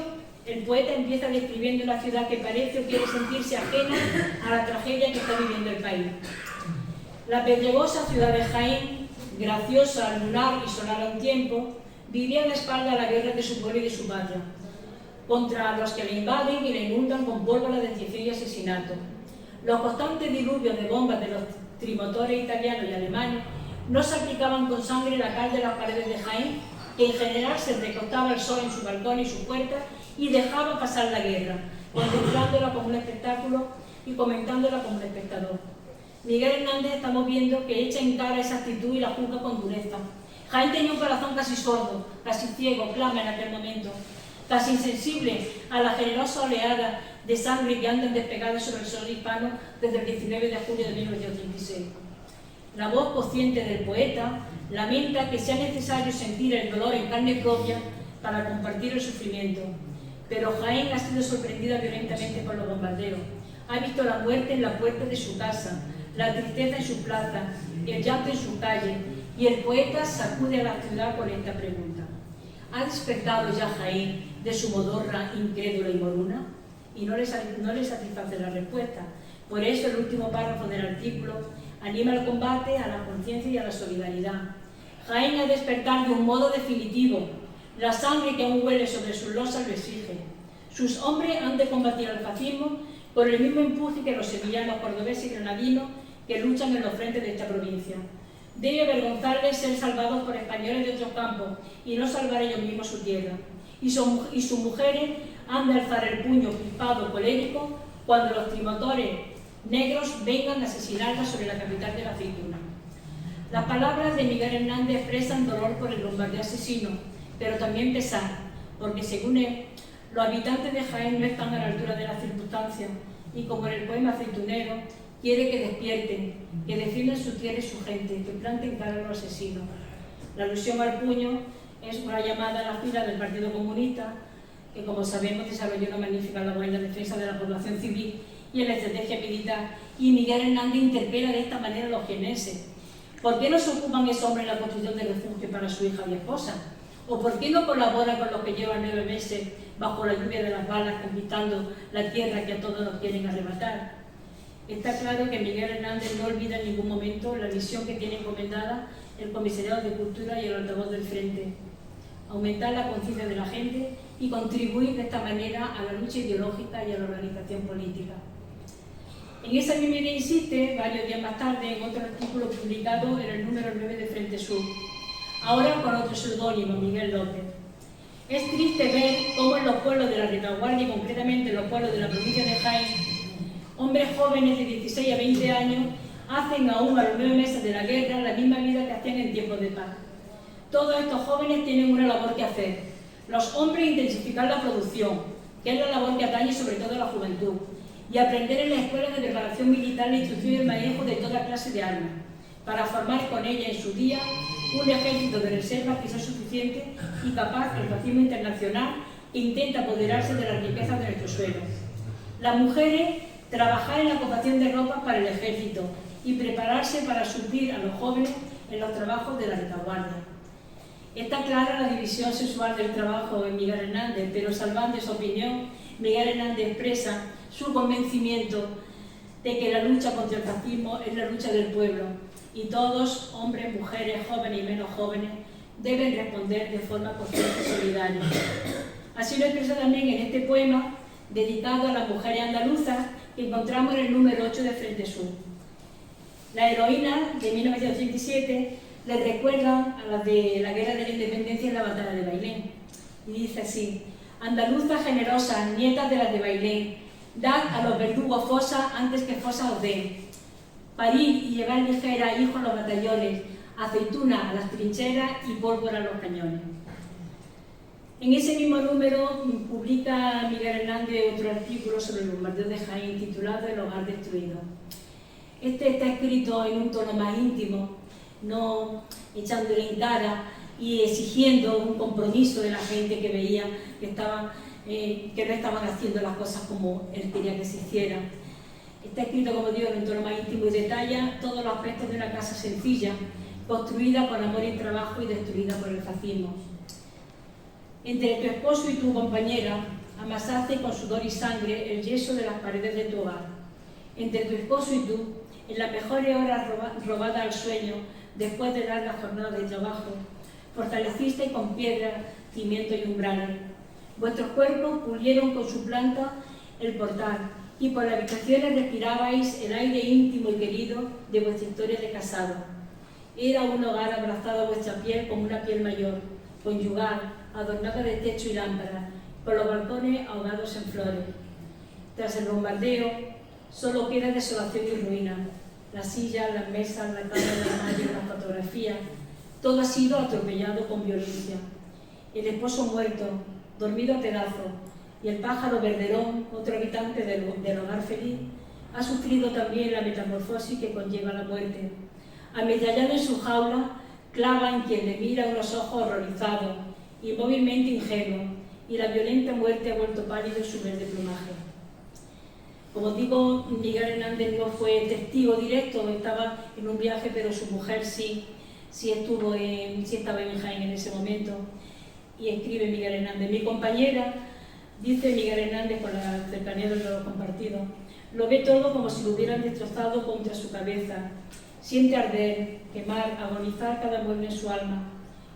el poeta empieza describiendo una ciudad que parece o quiere sentirse ajena a la tragedia que está viviendo el país. La pedregosa ciudad de Jaén, graciosa, lunar y solar a un tiempo, vivía de espalda a la guerra de su pueblo y de su patria, contra los que la invaden y la inundan con pólvora de destrucción y asesinato. Los constantes diluvios de bombas de los trimotores italianos y alemanes no salpicaban con sangre la cal de las paredes de Jaén, que en general se recostaba el sol en su balcón y sus puertas y dejaba pasar la guerra, contemplándola como un espectáculo y comentándola como un espectador. Miguel Hernández estamos viendo que echa en cara esa actitud y la juzga con dureza. Jaén tenía un corazón casi sordo, casi ciego, clama en aquel momento, casi insensible a la generosa oleada de sangre que andan despegadas sobre el sol hispano desde el 19 de julio de 1936. La voz consciente del poeta lamenta que sea necesario sentir el dolor en carne propia para compartir el sufrimiento, pero Jaén ha sido sorprendida violentamente por los bombardeos. Ha visto la muerte en la puerta de su casa, la tristeza en su plaza, el llanto en su calle, y el poeta sacude a la ciudad con esta pregunta. ¿Ha despertado ya Jaén de su modorra incrédula y moruna? Y no le satisface la respuesta. Por eso el último párrafo del artículo anima al combate, a la conciencia y a la solidaridad. Jaén ha despertar de un modo definitivo. La sangre que aún huele sobre sus losas lo exige. Sus hombres han de combatir al fascismo por el mismo empuje que los sevillanos, cordobeses y granadinos que luchan en los frentes de esta provincia. Debe avergonzarles ser salvados por españoles de otros campos y no salvar ellos mismos su tierra. Y sus mujeres han de alzar el puño crispado, colérico, cuando los trimotores negros vengan a asesinarlas sobre la capital de la aceituna. Las palabras de Miguel Hernández expresan dolor por el bombardeo asesino, pero también pesar, porque según él, los habitantes de Jaén no están a la altura de las circunstancias y, como en el poema Aceitunero, quiere que despierten, que defiendan su tierra y su gente, que planten cara a los asesinos. La alusión al puño es una llamada a la fila del Partido Comunista que como sabemos desarrolló una magnífica labor en la defensa de la población civil y en la estrategia militar, y Miguel Hernández interpela de esta manera a los jienenses. ¿Por qué no se ocupan esos hombres en la construcción de refugio para su hija y esposa? ¿O por qué no colabora con los que llevan 9 meses bajo la lluvia de las balas conquistando la tierra que a todos nos quieren arrebatar? Está claro que Miguel Hernández no olvida en ningún momento la misión que tiene encomendada el Comisariado de Cultura y el altavoz del Frente: aumentar la conciencia de la gente y contribuir de esta manera a la lucha ideológica y a la organización política. En esa misma idea insiste varios días más tarde en otro artículo publicado en el número 9 de Frente Sur, ahora con otro seudónimo, Miguel López. Es triste ver cómo en los pueblos de la retaguardia, y concretamente en los pueblos de la provincia de Jaén, hombres jóvenes de 16 a 20 años hacen aún a los 9 meses de la guerra la misma vida que hacían en tiempos de paz. Todos estos jóvenes tienen una labor que hacer. Los hombres intensificar la producción, que es la labor que atañe sobre todo a la juventud, y aprender en las escuelas de preparación militar la instrucción y el manejo de toda clase de armas, para formar con ella en su día un ejército de reservas que sea suficiente y capaz del fascismo internacional que intenta apoderarse de las riquezas de nuestro suelo. Las mujeres trabajar en la copación de ropas para el ejército y prepararse para suplir a los jóvenes en los trabajos de la retaguardia. Está clara la división sexual del trabajo en Miguel Hernández, pero salvando esa opinión, Miguel Hernández expresa su convencimiento de que la lucha contra el fascismo es la lucha del pueblo y todos, hombres, mujeres, jóvenes y menos jóvenes, deben responder de forma consciente y solidaria. Así lo expresa también en este poema dedicado a las mujeres andaluzas que encontramos en el número 8 de Frente Sur. La heroína de 1987 le recuerda a las de la Guerra de la Independencia en la Batalla de Bailén. Y dice así: andaluzas generosas, nietas de las de Bailén, dad a los verdugos fosas antes que fosas os den. Parir y llevar ligera hijos a los batallones, aceitunas a las trincheras y pólvora a los cañones. En ese mismo número publica Miguel Hernández otro artículo sobre el bombardeo de Jaén titulado El hogar destruido. Este está escrito en un tono más íntimo, no echándole en cara y exigiendo un compromiso de la gente que veía que no estaban haciendo las cosas como él quería que se hicieran. Está escrito, como digo, en un tono más íntimo y detalla todos los aspectos de una casa sencilla, construida por amor y trabajo y destruida por el fascismo. Entre tu esposo y tu compañera, amasaste con sudor y sangre el yeso de las paredes de tu hogar. Entre tu esposo y tú, en las mejores horas robadas al sueño, después de largas jornadas de trabajo, fortaleciste con piedras, cimientos y umbrales. Vuestros cuerpos pulieron con su planta el portal, y por las habitaciones respirabais el aire íntimo y querido de vuestra historia de casado. Era un hogar abrazado a vuestra piel como una piel mayor, conyugal, adornada de techo y lámparas, con los balcones ahogados en flores. Tras el bombardeo, solo queda desolación y ruina. Las sillas, las mesas, la cama de armario, las fotografías, todo ha sido atropellado con violencia. El esposo muerto, dormido a pedazos, y el pájaro Verderón, otro habitante del hogar feliz, ha sufrido también la metamorfosis que conlleva la muerte. Amedrillado en su jaula, clava en quien le mira unos ojos horrorizados, inmóvilmente ingenuos, y la violenta muerte ha vuelto pálido su verde plumaje. Como digo, Miguel Hernández no fue testigo directo, estaba en un viaje, pero su mujer sí estaba en Jaén en ese momento. Y escribe Miguel Hernández: mi compañera, dice Miguel Hernández con la cercanía de lo compartido, lo ve todo como si lo hubieran destrozado contra su cabeza. Siente arder, quemar, agonizar cada mueble en su alma,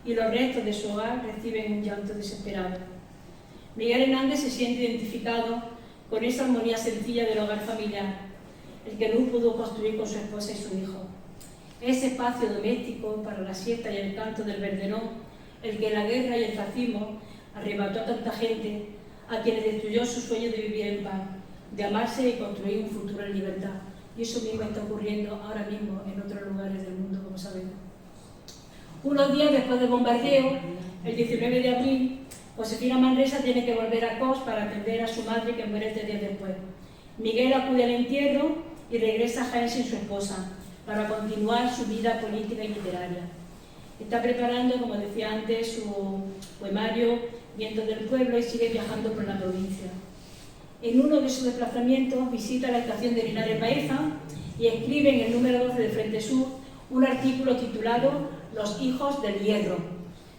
y los restos de su hogar reciben un llanto desesperado. Miguel Hernández se siente identificado con esa armonía sencilla del hogar familiar, el que no pudo construir con su esposa y su hijo. Ese espacio doméstico para la siesta y el canto del Verderón, el que la guerra y el fascismo arrebató a tanta gente, a quienes destruyó su sueño de vivir en paz, de amarse y construir un futuro en libertad. Y eso mismo está ocurriendo ahora mismo en otros lugares del mundo, como sabemos. Unos días después del bombardeo, el 19 de abril, Josefina Manresa tiene que volver a Cos para atender a su madre, que muere 3 días después. Miguel acude al entierro y regresa a Jaén sin su esposa, para continuar su vida política y literaria. Está preparando, como decía antes, su poemario viento del pueblo y sigue viajando por la provincia. En uno de sus desplazamientos visita la estación de Linares Baeza y escribe en el número 12 de Frente Sur un artículo titulado Los hijos del hierro,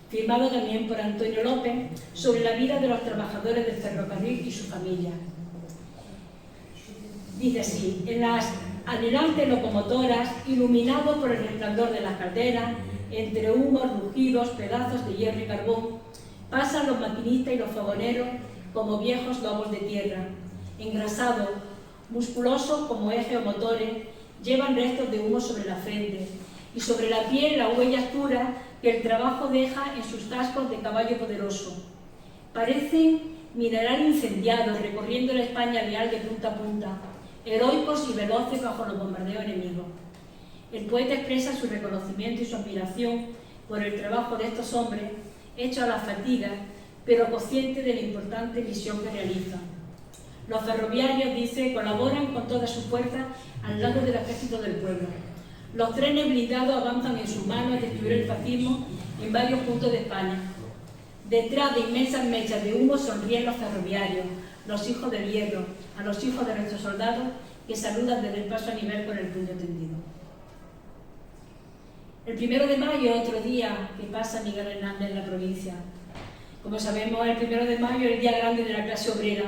firmado también por Antonio López, sobre la vida de los trabajadores del ferrocarril y su familia. Dice así: en las anhelantes locomotoras, iluminados por el resplandor de las calderas, entre humos, rugidos, pedazos de hierro y carbón, pasan los maquinistas y los fogoneros como viejos lobos de tierra, engrasados, musculosos como ejes o motores, llevan restos de humo sobre la frente y sobre la piel la huella oscura que el trabajo deja en sus cascos de caballo poderoso. Parecen mineral incendiados recorriendo la España leal de punta a punta, heroicos y veloces bajo los bombardeos enemigos. El poeta expresa su reconocimiento y su admiración por el trabajo de estos hombres, hechos a la fatiga, pero conscientes de la importante misión que realizan. Los ferroviarios, dice, colaboran con toda su fuerza al lado del ejército del pueblo. Los trenes blindados avanzan en sus manos a destruir el fascismo en varios puntos de España. Detrás de inmensas mechas de humo sonríen los ferroviarios, los hijos del hierro, a los hijos de nuestros soldados que saludan desde el paso a nivel con el puño tendido. El 1 de mayo, otro día que pasa Miguel Hernández en la provincia. Como sabemos, el 1 de mayo es el día grande de la clase obrera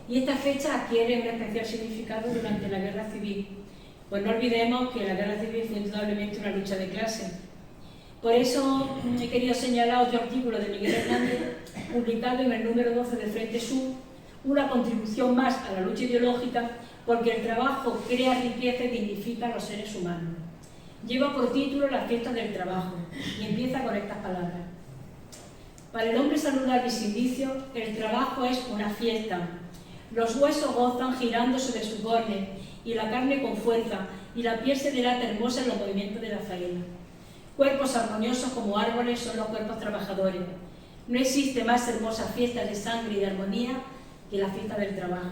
y esta fecha adquiere un especial significado durante la Guerra Civil. Pues no olvidemos que la Guerra Civil fue indudablemente una lucha de clase. Por eso he querido señalar otro artículo de Miguel Hernández, publicado en el número 12 de Frente Sur, una contribución más a la lucha ideológica, porque el trabajo crea riqueza y dignifica a los seres humanos. Lleva por título La fiesta del trabajo y empieza con estas palabras. Para el hombre saludable y sin vicio, el trabajo es una fiesta. Los huesos gozan girando sobre sus bornes y la carne con fuerza y la piel se delata hermosa en los movimientos de la faena. Cuerpos armoniosos como árboles son los cuerpos trabajadores. No existe más hermosa fiesta de sangre y de armonía que la fiesta del trabajo.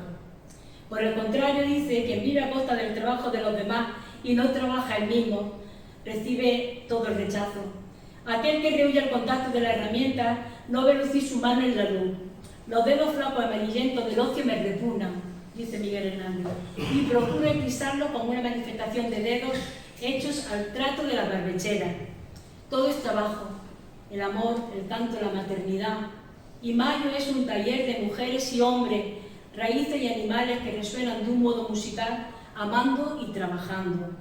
Por el contrario, dice, quien vive a costa del trabajo de los demás y no trabaja él mismo, recibe todo el rechazo. Aquel que rehuye el contacto de la herramienta no ve lucir su mano en la luz. Los dedos flacos amarillentos del ocio me repugnan, dice Miguel Hernández, y procuro eclipsarlo con una manifestación de dedos hechos al trato de la barbechera. Todo es trabajo, el amor, el canto, la maternidad. Y mayo es un taller de mujeres y hombres, raíces y animales que resuenan de un modo musical, amando y trabajando.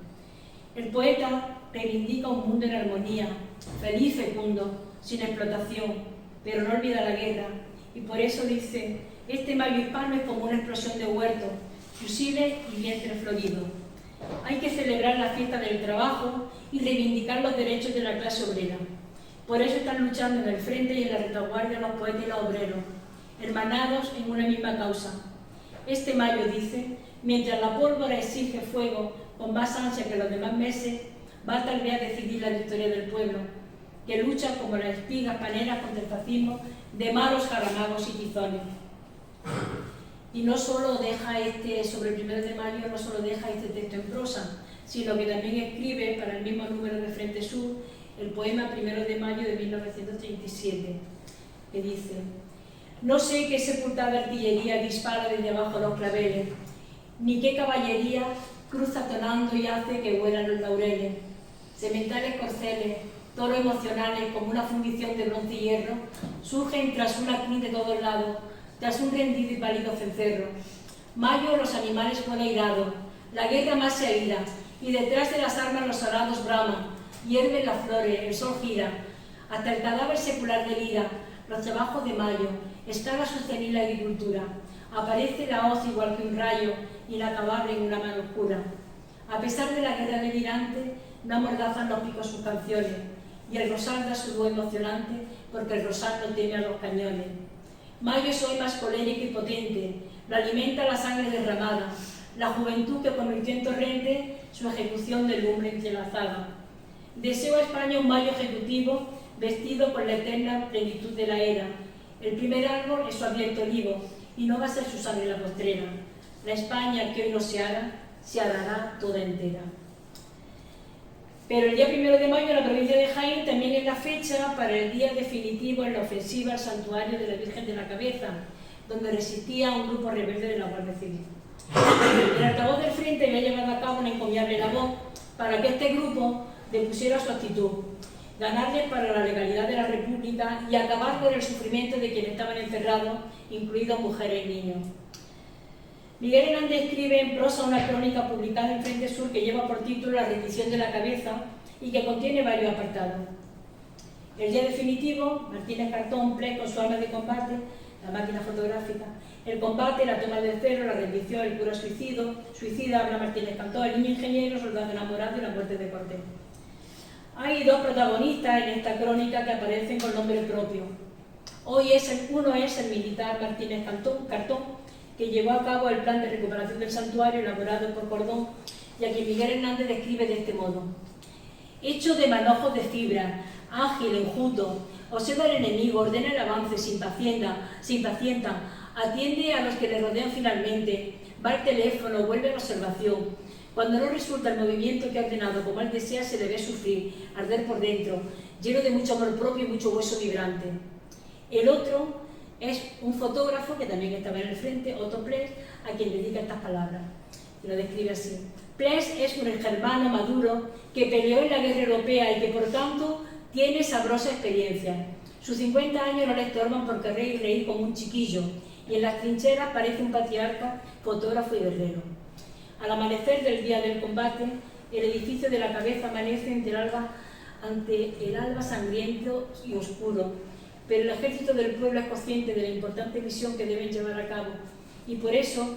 El poeta reivindica un mundo en armonía, feliz, fecundo, sin explotación, pero no olvida la guerra. Y por eso dice, este mayo hispano es como una explosión de huertos, fusiles y vientres floridos. Hay que celebrar la fiesta del trabajo y reivindicar los derechos de la clase obrera. Por eso están luchando en el frente y en la retaguardia los poetas y los obreros, hermanados en una misma causa. Este mayo, dice, mientras la pólvora exige fuego con más ansia que los demás meses, va tal vez a decidir la victoria del pueblo, que lucha como las espigas paneras contra el fascismo de malos jaramagos y tizones. Y no solo deja sobre el 1 de mayo, no solo deja este texto en prosa, sino que también escribe para el mismo número de Frente Sur el poema 1 de mayo de 1937, que dice: no sé qué sepultada artillería dispara desde abajo los claveles, ni qué caballería cruza tonando y hace que vuelan los laureles. Sementales corceles, toros emocionales como una fundición de bronce y hierro, surgen tras una crin de todos lados, tras un rendido y pálido cencerro. Mayo los animales pone airados, la guerra más se aira, y detrás de las armas los arados braman, hierven las flores, el sol gira, hasta el cadáver secular de Lira, los trabajos de mayo, escala sostenir la agricultura, aparece la hoz igual que un rayo, inacabable en una mano oscura. A pesar de la guerra delirante, no amordazan los picos sus canciones, y el rosal da su voz emocionante, porque el rosal no teme a los cañones. Mayo es hoy más colérico y potente, lo alimenta la sangre derramada, la juventud que convirtió en torrente su ejecución de lumbre entrelazada. Deseo a España un mayo ejecutivo vestido con la eterna plenitud de la era. El primer árbol es su abierto olivo, y no va a ser su sangre la postrera. La España que hoy no se hará, se arará toda entera. Pero el día 1 de mayo en la provincia de Jaén también es la fecha para el día definitivo en la ofensiva al santuario de la Virgen de la Cabeza, donde resistía un grupo rebelde de la Guardia Civil. El altavoz del frente había llevado a cabo una encomiable labor para que este grupo depusiera su actitud, ganarles para la legalidad de la República y acabar con el sufrimiento de quienes estaban encerrados, incluidos mujeres y niños. Miguel Hernández escribe en prosa una crónica publicada en Frente Sur que lleva por título La rendición de la cabeza y que contiene varios apartados. El día definitivo, Martínez Cartón, Ples con su arma de combate, la máquina fotográfica, el combate, la toma del cerro, la rendición, el cura suicida, habla Martínez Cartón, el niño ingeniero, el soldado enamorado y la muerte de Cortés. Hay dos protagonistas en esta crónica que aparecen con nombre propio. Uno es el militar Martínez Cartón, que llevó a cabo el plan de recuperación del santuario elaborado por Cordón y a quien Miguel Hernández describe de este modo. Hecho de manojos de fibra, ágil, enjuto, observa al enemigo, ordena el avance, se impacienta, atiende a los que le rodean finalmente, va al teléfono, vuelve a la observación. Cuando no resulta el movimiento que ha ordenado como él desea, se le ve sufrir, arder por dentro, lleno de mucho amor propio y mucho hueso vibrante. El otro es un fotógrafo que también estaba en el frente, Otto Ples, a quien dedica estas palabras. Y lo describe así. Ples es un germano maduro que peleó en la guerra europea y que por tanto tiene sabrosa experiencia. Sus 50 años no le estorban porque reír como un chiquillo y en las trincheras parece un patriarca, fotógrafo y guerrero. Al amanecer del día del combate, el edificio de la Cabeza amanece ante el alba sangriento y oscuro, pero el ejército del pueblo es consciente de la importante misión que deben llevar a cabo y por eso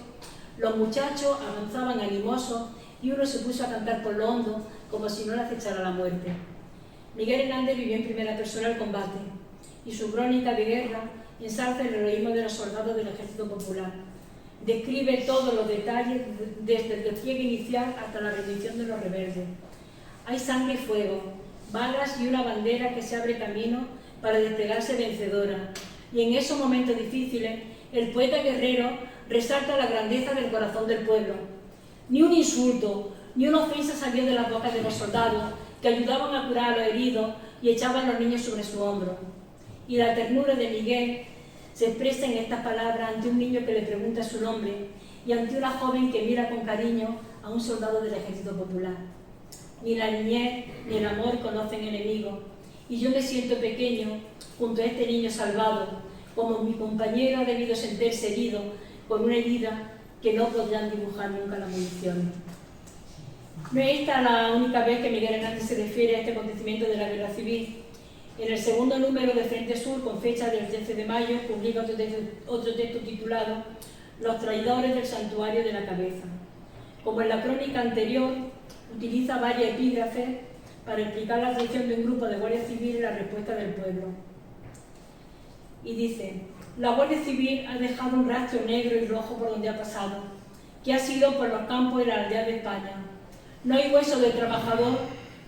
los muchachos avanzaban animosos y uno se puso a cantar por lo hondo como si no le acechara la muerte. Miguel Hernández vivió en primera persona el combate y su crónica de guerra ensalza el heroísmo de los soldados del Ejército Popular. Describe todos los detalles desde el despliegue inicial hasta la rendición de los rebeldes. Hay sangre y fuego, balas y una bandera que se abre camino para desplegarse vencedora. Y en esos momentos difíciles, el poeta guerrero resalta la grandeza del corazón del pueblo. Ni un insulto, ni una ofensa salió de las bocas de los soldados que ayudaban a curar a los heridos y echaban a los niños sobre su hombro. Y la ternura de Miguel se expresa en estas palabras ante un niño que le pregunta su nombre y ante una joven que mira con cariño a un soldado del Ejército Popular. Ni la niñez ni el amor conocen enemigos. Y yo me siento pequeño junto a este niño salvado, como mi compañero ha debido sentirse herido con una herida que no podrán dibujar nunca las municiones. No es esta la única vez que Miguel Hernández se refiere a este acontecimiento de la guerra civil. En el segundo número de Frente Sur, con fecha del 13 de mayo, publica otro texto titulado Los traidores del santuario de la Cabeza. Como en la crónica anterior, utiliza varias epígrafes para explicar la traición de un grupo de Guardia Civil y la respuesta del pueblo. Y dice, la Guardia Civil ha dejado un rastro negro y rojo por donde ha pasado, que ha sido por los campos de la aldea de España. No hay hueso de trabajador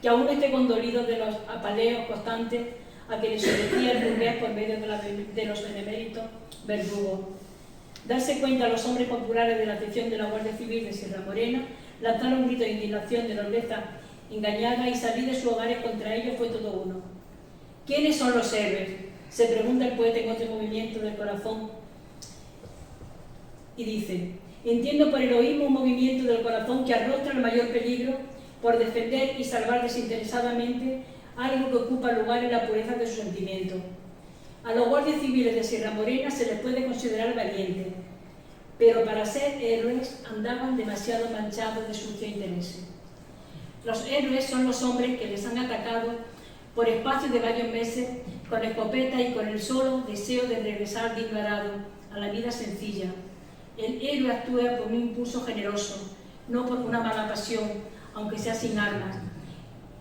que aún esté condolido de los apaleos constantes a que le sometía el burgués por medio de los beneméritos verdugos. Darse cuenta a los hombres populares de la atención de la Guardia Civil de Sierra Morena, lanzar un grito de indignación de nobleza engañada y salir de sus hogares contra ellos fue todo uno. ¿Quiénes son los héroes?, se pregunta el poeta en otro movimiento del corazón y dice, entiendo por heroísmo un movimiento del corazón que arrostra el mayor peligro por defender y salvar desinteresadamente algo que ocupa lugar en la pureza de su sentimiento. A los guardias civiles de Sierra Morena se les puede considerar valientes, pero para ser héroes andaban demasiado manchados de sucio interés. Los héroes son los hombres que les han atacado por espacio de varios meses con escopeta y con el solo deseo de regresar disparado a la vida sencilla. El héroe actúa por un impulso generoso, no por una mala pasión, aunque sea sin armas.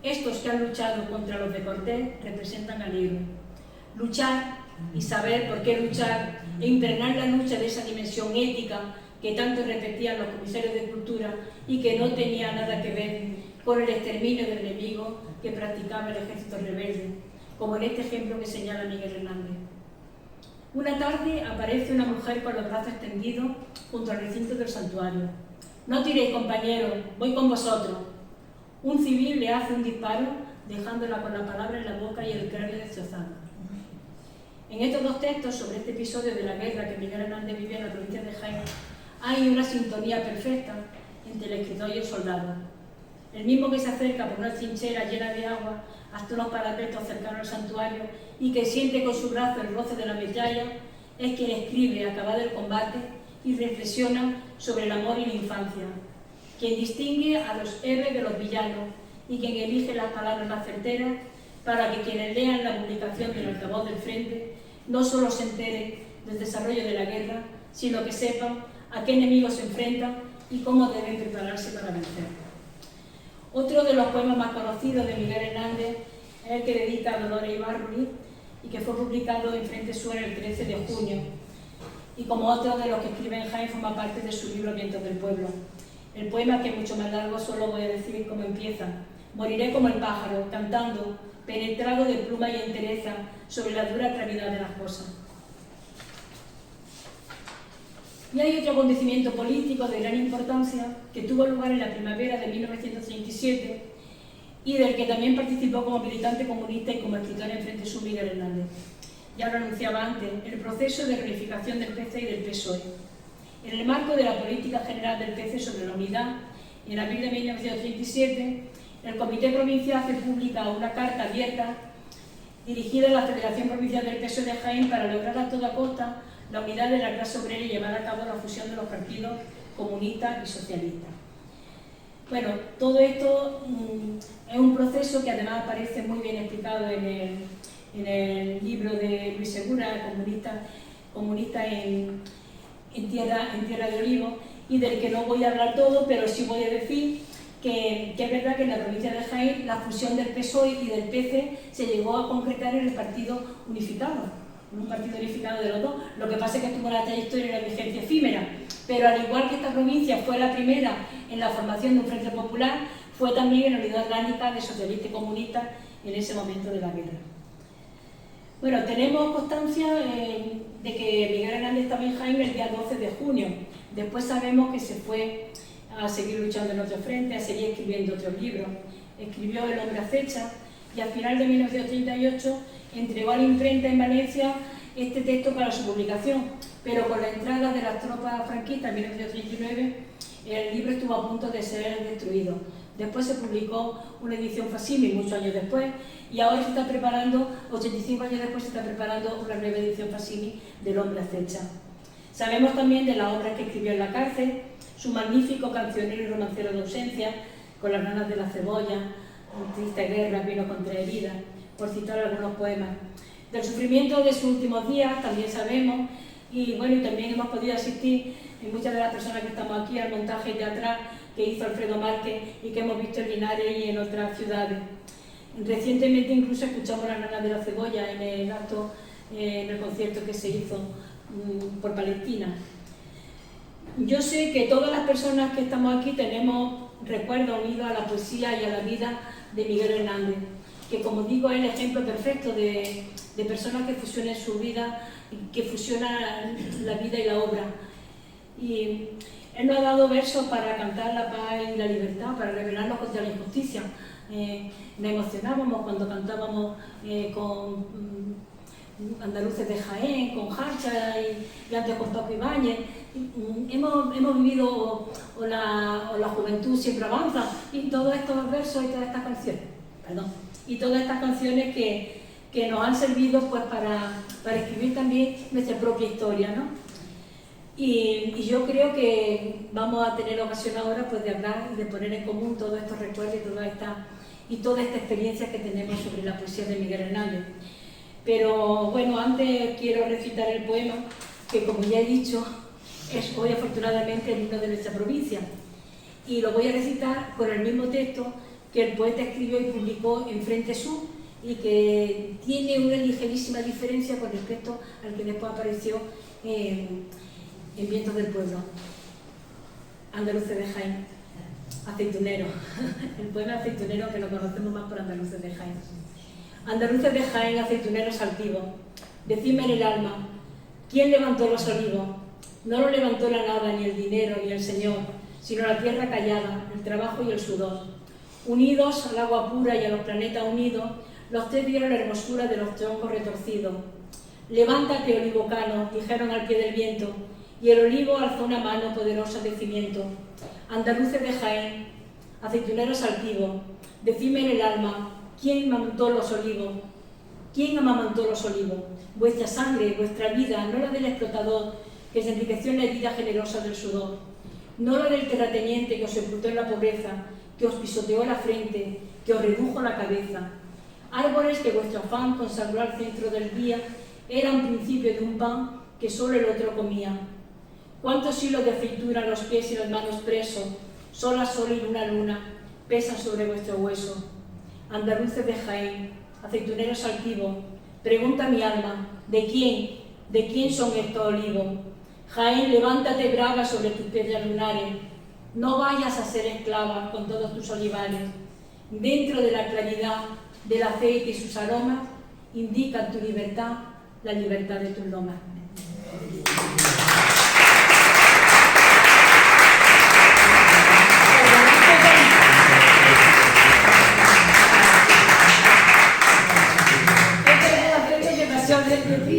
Estos que han luchado contra los de Cortés representan al héroe. Luchar y saber por qué luchar e impregnar la lucha de esa dimensión ética que tanto repetían los comisarios de cultura y que no tenía nada que ver con el exterminio del enemigo que practicaba el ejército rebelde, como en este ejemplo que señala Miguel Hernández. Una tarde aparece una mujer con los brazos extendidos junto al recinto del santuario. No tiréis, compañeros, voy con vosotros. Un civil le hace un disparo, dejándola con la palabra en la boca y el cráneo destrozado. En estos dos textos sobre este episodio de la guerra que Miguel Hernández vivió en la provincia de Jaén, hay una sintonía perfecta entre el escritor y el soldado. El mismo que se acerca por una trinchera llena de agua hasta unos parapetos cercanos al santuario y que siente con su brazo el roce de la metralla, es quien escribe acabado el combate y reflexiona sobre el amor y la infancia, quien distingue a los héroes de los villanos y quien elige las palabras más certeras para que quienes lean la publicación del altavoz del frente no solo se enteren del desarrollo de la guerra, sino que sepan a qué enemigos se enfrentan y cómo deben prepararse para vencer. Otro de los poemas más conocidos de Miguel Hernández es el que dedica a Dolores Ibárruri y que fue publicado en Frente Sur el 13 de junio. Y como otro de los que escribe en Jaén, forma parte de su libro Vientos del Pueblo. El poema, que es mucho más largo, solo voy a decir cómo empieza. Moriré como el pájaro, cantando, penetrado de pluma y entereza sobre la dura claridad de las cosas. Y hay otro acontecimiento político de gran importancia que tuvo lugar en la primavera de 1937 y del que también participó como militante comunista y como escritor en Frente Sur Miguel Hernández. Ya lo anunciaba antes, el proceso de reunificación del PC y del PSOE. En el marco de la política general del PC sobre la unidad, en abril de 1937, el Comité Provincial hace pública una carta abierta dirigida a la Federación Provincial del PSOE de Jaén para lograr a toda costa la unidad de la clase obrera y llevar a cabo la fusión de los partidos comunistas y socialistas. Bueno, todo esto es un proceso que además aparece muy bien explicado en el libro de Luis Segura, comunista en Tierra de Olivo, y del que no voy a hablar todo, pero sí voy a decir que es verdad que en la provincia de Jaén la fusión del PSOE y del PC se llegó a concretar en el Partido Unificado, un partido unificado de los dos. Lo que pasa es que tuvo una trayectoria y una vigencia efímera, pero al igual que esta provincia fue la primera en la formación de un frente popular, fue también en la unidad orgánica de socialistas y comunistas en ese momento de la guerra. Bueno, tenemos constancia de que Miguel Hernández estaba en Jaén el día 12 de junio. Después sabemos que se fue a seguir luchando en otro frente, a seguir escribiendo otros libros. Escribió El hombre acecha y al final de 1938 entregó a la imprenta en Valencia este texto para su publicación, pero con la entrada de las tropas franquistas en 1939 el libro estuvo a punto de ser destruido. Después se publicó una edición facsímil muchos años después y ahora se está preparando, 85 años después, se está preparando una nueva edición facsímil del hombre acecha. Sabemos también de las obras que escribió en la cárcel, su magnífico cancionero y romancero de ausencia, con las ranas de la cebolla, Triste guerra, vino contra heridas, por citar algunos poemas. Del sufrimiento de sus últimos días también sabemos, y bueno, y también hemos podido asistir en muchas de las personas que estamos aquí al montaje teatral que hizo Alfredo Márquez y que hemos visto en Linares y en otras ciudades. Recientemente incluso escuchamos las ranas de la cebolla en el acto, en el concierto que se hizo por Palestina. Yo sé que todas las personas que estamos aquí tenemos recuerdos unidos a la poesía y a la vida de Miguel Hernández, que como digo es el ejemplo perfecto de personas que fusionan su vida, que fusionan la vida y la obra. Y él nos ha dado versos para cantar la paz y la libertad, para rebelarnos contra la injusticia. Nos emocionábamos cuando cantábamos con Andaluces de Jaén, con Harcha y antes con Paco Ibáñez. Hemos vivido o la juventud siempre avanza, y todos estos versos y todas estas canciones, y todas estas canciones que nos han servido pues para escribir también nuestra propia historia, ¿no? Y yo creo que vamos a tener ocasión ahora pues de hablar y de poner en común todos estos recuerdos y toda esta experiencia que tenemos sobre la poesía de Miguel Hernández. Pero bueno, antes quiero recitar el poema que, como ya he dicho, es hoy afortunadamente el himno de nuestra provincia, y lo voy a recitar con el mismo texto que el poeta escribió y publicó en Frente Sur, y que tiene una ligerísima diferencia con respecto al que después apareció en Vientos del Pueblo. Andaluces de Jaén, Aceitunero, el poema Aceitunero, que lo conocemos más por Andaluces de Jaén. Andaluces de Jaén, aceituneros altivos, decidme en el alma, ¿quién levantó los olivos? No lo levantó la nada, ni el dinero, ni el Señor, sino la tierra callada, el trabajo y el sudor. Unidos al agua pura y a los planetas unidos, los tres vieron la hermosura de los troncos retorcidos. Levántate, olivo cano, dijeron al pie del viento, y el olivo alzó una mano poderosa de cimiento. Andaluces de Jaén, aceituneros altivos, decidme en el alma, ¿quién amamantó los olivos? ¿Quién amamantó los olivos? Vuestra sangre, vuestra vida, no la del explotador, que se enriqueció en la herida generosa del sudor, no la del terrateniente que os sepultó en la pobreza, que os pisoteó la frente, que os redujo la cabeza. Árboles que vuestro afán consagró al centro del día, eran principio de un pan que solo el otro comía. ¿Cuántos hilos de feitura en los pies y las manos presos, sol a sol y luna a luna, pesan sobre vuestro hueso? Andaluces de Jaén, aceituneros altivos, pregunta mi alma, ¿de quién son estos olivos? Jaén, levántate brava sobre tus piedras lunares, no vayas a ser esclava con todos tus olivares. Dentro de la claridad del aceite y sus aromas, indican tu libertad, la libertad de tus lomas.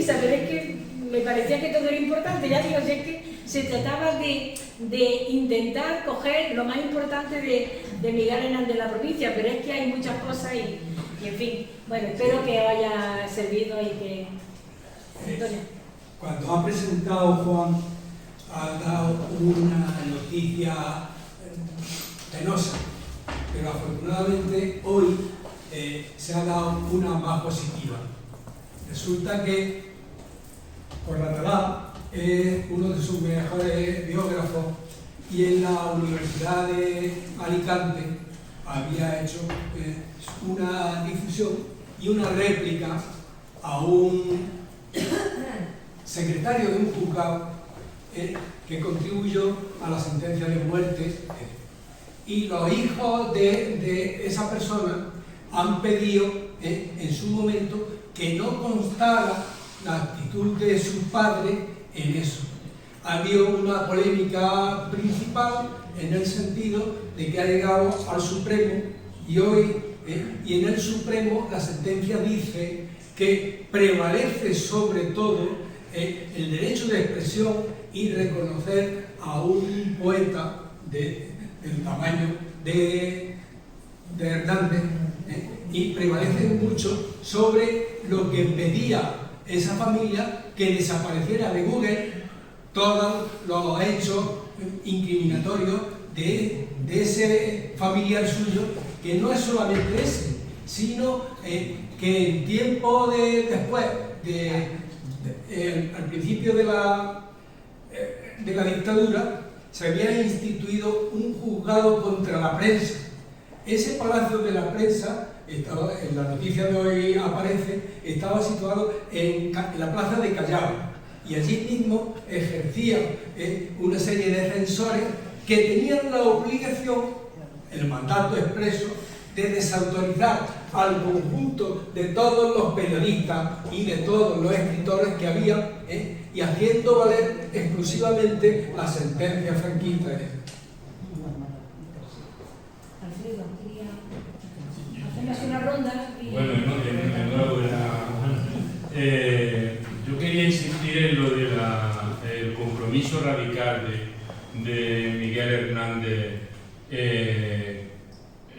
Pero es que me parecía que todo era importante, ya digo, si es que se trataba de intentar coger lo más importante de Miguel Hernández de la provincia, pero es que hay muchas cosas y en fin, bueno, espero que os haya servido y que... Antonio. Cuando ha presentado Juan, ha dado una noticia penosa, pero afortunadamente hoy se ha dado una más positiva. Resulta que Corratalá es uno de sus mejores biógrafos y en la Universidad de Alicante había hecho una difusión y una réplica a un secretario de un juzgado que contribuyó a la sentencia de muerte, y los hijos de esa persona han pedido en su momento que no constara la actitud de su padre en eso. Ha habido una polémica principal en el sentido de que ha llegado al Supremo y hoy, y en el Supremo la sentencia dice que prevalece sobre todo el derecho de expresión y reconocer a un poeta del tamaño de Hernández, y prevalece mucho sobre lo que pedía esa familia, que desapareciera de Google todos los hechos incriminatorios de ese familiar suyo, que no es solamente ese, sino que en tiempo después, al principio de la dictadura, se había instituido un juzgado contra la prensa. Ese Palacio de la Prensa, en la noticia de hoy aparece, estaba situado en la plaza de Callao, y allí mismo ejercía una serie de censores que tenían la obligación, el mandato expreso, de desautorizar al conjunto de todos los periodistas y de todos los escritores que había, y haciendo valer exclusivamente la sentencia franquista. Alfredo, hacemos una ronda y... Bueno, yo quería insistir en lo del compromiso radical de Miguel Hernández.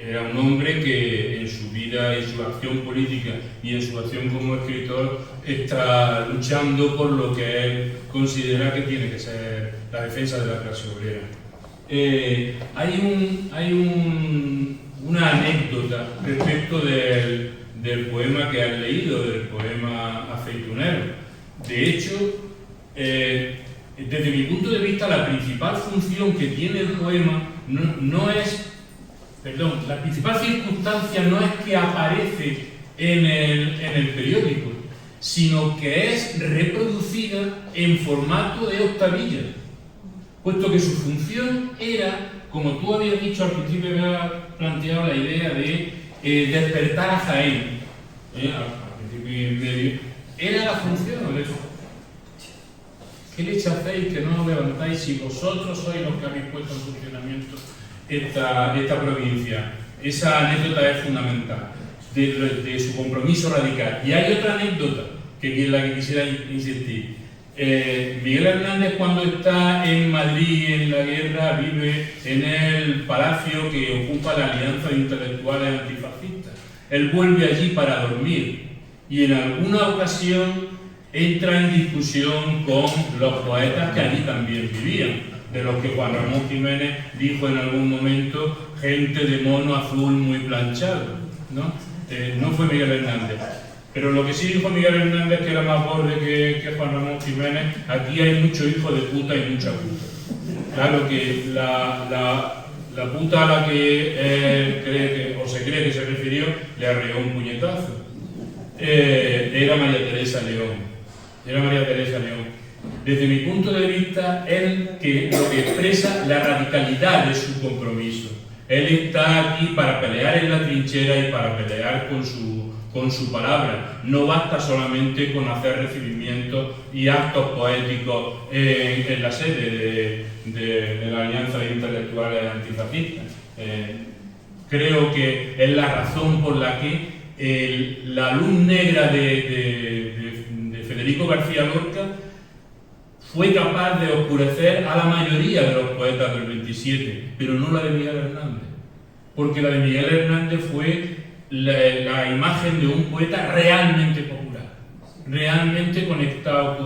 Era un hombre que en su vida, en su acción política y en su acción como escritor está luchando por lo que él considera que tiene que ser la defensa de la clase obrera. Hay una anécdota respecto del poema que has leído, del poema Aceitunero. De hecho, desde mi punto de vista, la principal función que tiene el poema la principal circunstancia no es que aparece en el periódico, sino que es reproducida en formato de octavilla, puesto que su función era, como tú habías dicho al principio, habías planteado la idea de despertar a Jaén, al principio y medio, era la función de eso. ¿Qué leche hacéis que no os levantáis si vosotros sois los que habéis puesto en funcionamiento esta provincia? Esa anécdota es fundamental, de su compromiso radical. Y hay otra anécdota que es la que quisiera insistir. Miguel Hernández, cuando está en Madrid en la guerra, vive en el palacio que ocupa la Alianza de Intelectuales Antifascistas. Él vuelve allí para dormir y en alguna ocasión entra en discusión con los poetas que allí también vivían, de los que Juan Ramón Jiménez dijo en algún momento, gente de mono azul muy planchado, ¿no? No fue Miguel Hernández. Pero lo que sí dijo Miguel Hernández, que era más borde que Juan Ramón Jiménez, aquí hay mucho hijo de puta y mucha puta. Claro que la puta a la que se cree que se refirió le arreó un puñetazo. Era María Teresa León. Era María Teresa León. Desde mi punto de vista, él lo que expresa la radicalidad de su compromiso. Él está aquí para pelear en la trinchera y para pelear con su palabra. No basta solamente con hacer recibimientos y actos poéticos en la sede de la Alianza de Intelectuales Antifascistas. Creo que es la razón por la que la luz negra de Federico García Lorca fue capaz de oscurecer a la mayoría de los poetas del 27, pero no la de Miguel Hernández, porque la de Miguel Hernández fue la imagen de un poeta realmente popular, realmente conectado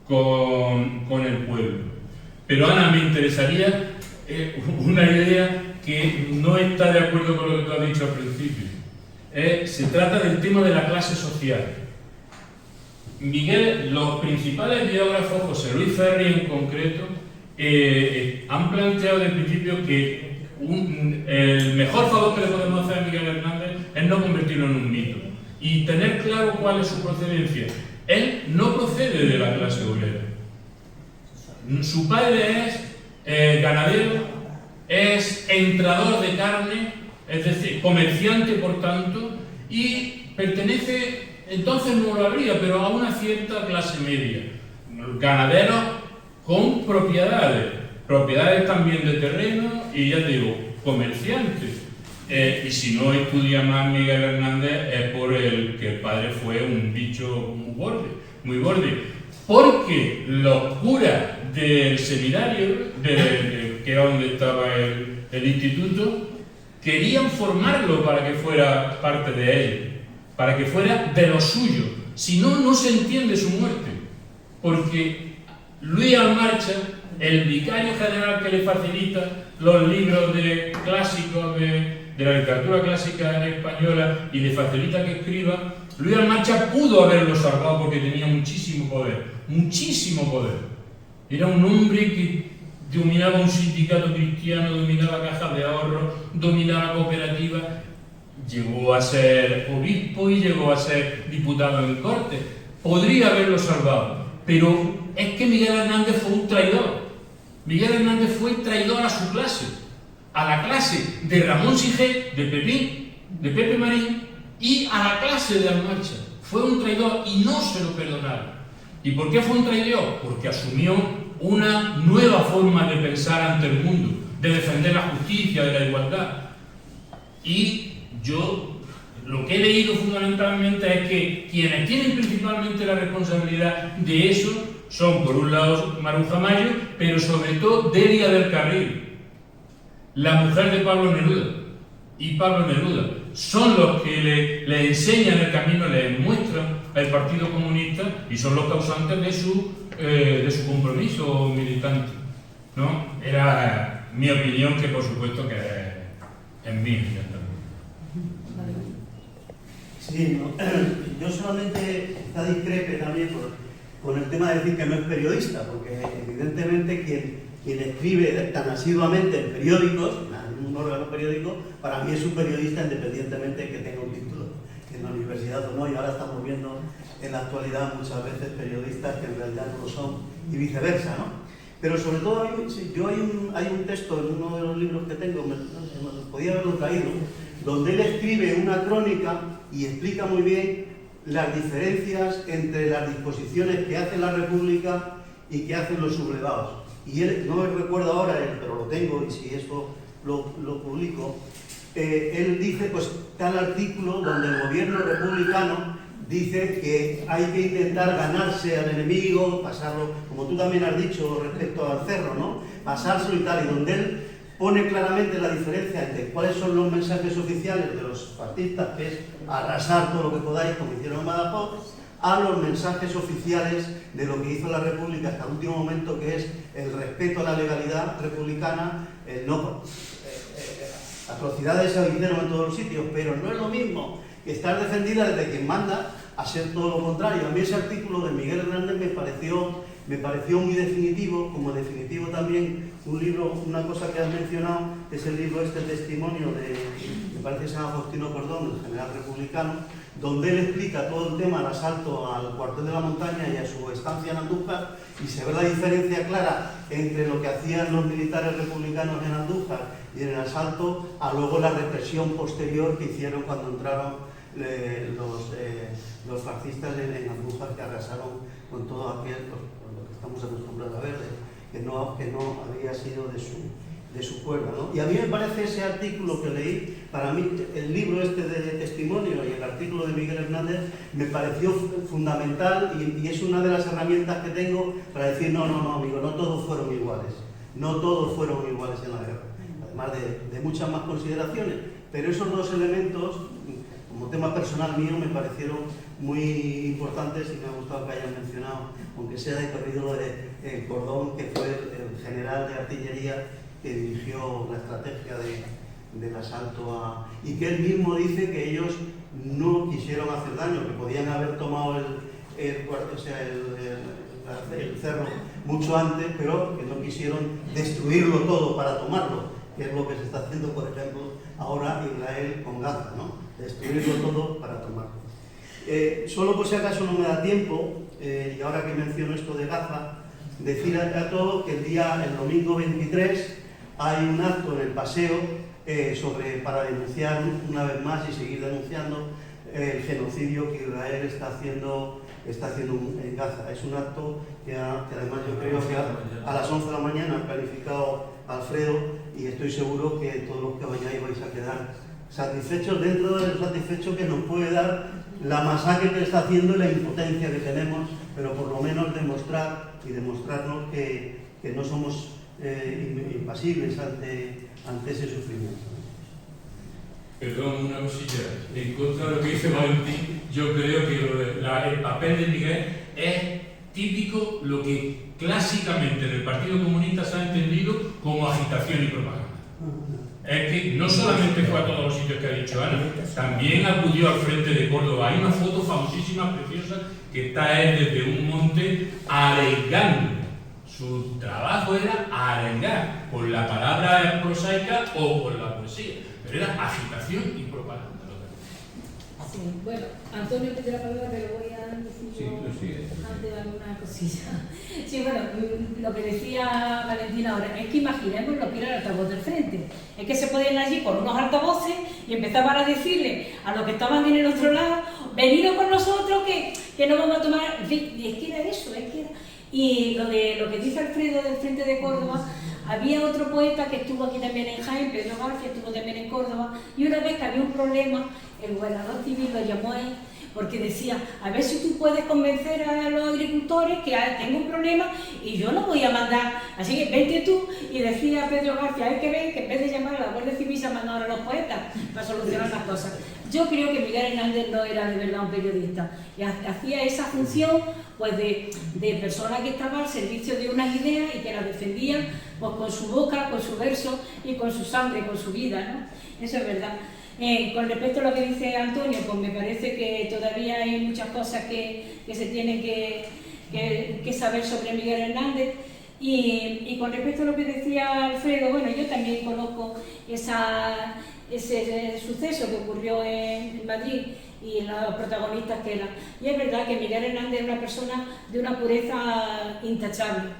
con el pueblo. Pero Ana, me interesaría una idea que no está de acuerdo con lo que tú has dicho al principio. Se trata del tema de la clase social. Miguel, los principales biógrafos, José Luis Ferri en concreto, han planteado desde el principio que el mejor favor que le podemos hacer a Miguel Hernández es no convertirlo en un mito y tener claro cuál es su procedencia. Él no procede de la clase obrera. Su padre es ganadero, es entrador de carne, es decir, comerciante por tanto, y pertenece, entonces no lo habría, pero a una cierta clase media. Ganaderos con propiedades también de terreno y, ya digo, comerciantes. Y si no estudia más Miguel Hernández es por el que el padre fue un bicho muy borde. Porque los curas del seminario, que era donde estaba el instituto, querían formarlo para que fuera parte de él, para que fuera de lo suyo. Si no, no se entiende su muerte. Porque Luis Almarcha, el vicario general que le facilita los libros de clásicos de la literatura clásica española y le facilita que escriba, Luis Almarcha pudo haberlo salvado porque tenía muchísimo poder. Era un hombre que dominaba un sindicato cristiano, dominaba cajas de ahorro, dominaba cooperativa, llegó a ser obispo y llegó a ser diputado en Cortes. Podría haberlo salvado, pero es que Miguel Hernández fue un traidor. Miguel Hernández fue traidor a su clase, a la clase de Ramón Sigé, de Pepín, de Pepe Marín, y a la clase de Almarcha. Fue un traidor y no se lo perdonaron. ¿Y por qué fue un traidor? Porque asumió una nueva forma de pensar ante el mundo, de defender la justicia, de la igualdad. Y yo lo que he leído fundamentalmente es que quienes tienen principalmente la responsabilidad de eso son, por un lado, Maruja Mayo, pero sobre todo Delia del Carril, la mujer de Pablo Neruda. Y Pablo Neruda son los que le enseñan el camino, le muestran al Partido Comunista y son los causantes de su compromiso militante, ¿no? Era mi opinión, que por supuesto que es mía. Sí, no, yo solamente está discrepe también con el tema de decir que no es periodista, porque evidentemente quien escribe tan asiduamente en periódicos, en un órgano periódico, para mí es un periodista independientemente de que tenga un título en la universidad o no, y ahora estamos viendo en la actualidad muchas veces periodistas que en realidad no lo son y viceversa, ¿no? Pero sobre todo hay un texto en uno de los libros que tengo, podía haberlo traído, donde él escribe una crónica y explica muy bien las diferencias entre las disposiciones que hace la República y que hacen los sublevados. Y él, no me recuerdo ahora, pero lo tengo y si eso lo publico, él dice, pues, tal artículo donde el gobierno republicano dice que hay que intentar ganarse al enemigo, pasarlo, como tú también has dicho respecto al cerro, ¿no? Pasárselo y tal, y donde él pone claramente la diferencia entre cuáles son los mensajes oficiales de los fascistas, que es arrasar todo lo que podáis, como hicieron en Badajoz, a los mensajes oficiales de lo que hizo la República hasta el último momento, que es el respeto a la legalidad republicana, el no... atrocidades se hicieron en todos los sitios, pero no es lo mismo que estar defendida desde quien manda a ser todo lo contrario. A mí ese artículo de Miguel Hernández me pareció muy definitivo, como definitivo también un libro, una cosa que has mencionado, que es el libro testimonio de, me parece que se llama Faustino Cordón, el general republicano, donde él explica todo el tema del asalto al cuartel de la montaña y a su estancia en Andújar, y se ve la diferencia clara entre lo que hacían los militares republicanos en Andújar y en el asalto, a luego la represión posterior que hicieron cuando entraron los fascistas en Andújar, que arrasaron con todo aquel, con lo que estamos acostumbrados a ver, que no había sido de su cuerda, ¿no? Y a mí me parece ese artículo que leí, para mí el libro de testimonio y el artículo de Miguel Hernández me pareció fundamental, y es una de las herramientas que tengo para decir, no, amigo, no todos fueron iguales, no todos fueron iguales en la guerra, además de muchas más consideraciones, pero esos dos elementos, como tema personal mío, me parecieron muy importantes y me ha gustado que hayan mencionado, aunque sea de corrido, el Cordón, que fue el general de artillería que dirigió la estrategia del asalto y que él mismo dice que ellos no quisieron hacer daño, que podían haber tomado el cerro mucho antes, pero que no quisieron destruirlo todo para tomarlo, que es lo que se está haciendo, por ejemplo, ahora Israel con Gaza, ¿no? Destruirlo todo para tomarlo. Solo por si acaso no me da tiempo, y ahora que menciono esto de Gaza, decir a todos que el domingo 23 hay un acto en el paseo para denunciar una vez más y seguir denunciando el genocidio que Israel está haciendo en Gaza. Es un acto que además yo creo que a las 11 de la mañana ha planificado Alfredo, y estoy seguro que todos los que vayáis vais a quedar satisfechos, dentro del satisfecho que nos puede dar la masacre que está haciendo y la impotencia que tenemos, pero por lo menos demostrarnos que no somos impasibles ante ese sufrimiento. Perdón, una cosilla. En contra de lo que dice Valentín, yo creo que el papel de Miguel es típico lo que clásicamente en el Partido Comunista se ha entendido como agitación y propaganda. Es que no solamente fue a todos los sitios que ha dicho Ana, también acudió al frente de Córdoba. Hay una foto famosísima, preciosa, que está él desde un monte arengando. Su trabajo era arengar, por la palabra prosaica o por la poesía, pero era agitación y propaganda. Sí, bueno, Antonio te la palabra, pero voy a decir antes de alguna cosilla. Sí, bueno, lo que decía Valentina ahora, es que imaginemos lo que era el altavoz del frente. Es que se podían allí con unos altavoces y empezaban a decirle a los que estaban en el otro lado, venido con nosotros que no vamos a tomar, en fin, y es que era eso, Y lo que dice Alfredo del Frente de Córdoba, había otro poeta que estuvo aquí también en Jaén, Pedro García, estuvo también en Córdoba, y una vez que había un problema, el gobernador civil lo llamó a él, porque decía, a ver si tú puedes convencer a los agricultores que tengo un problema y yo no voy a mandar, así que vente tú. Y decía Pedro García, hay que ver que en vez de llamar a la Guardia Civil se ha mandado a los poetas para solucionar las cosas. Yo creo que Miguel Hernández no era de verdad un periodista, y hacía esa función pues de persona que estaba al servicio de unas ideas y que las defendía pues con su boca, con su verso y con su sangre, con su vida, ¿no? Eso es verdad. Con respecto a lo que dice Antonio, pues me parece que todavía hay muchas cosas que se tienen que saber sobre Miguel Hernández. Y con respecto a lo que decía Alfredo, bueno, yo también conozco ese suceso que ocurrió en Madrid y los protagonistas que eran. Y es verdad que Miguel Hernández es una persona de una pureza intachable.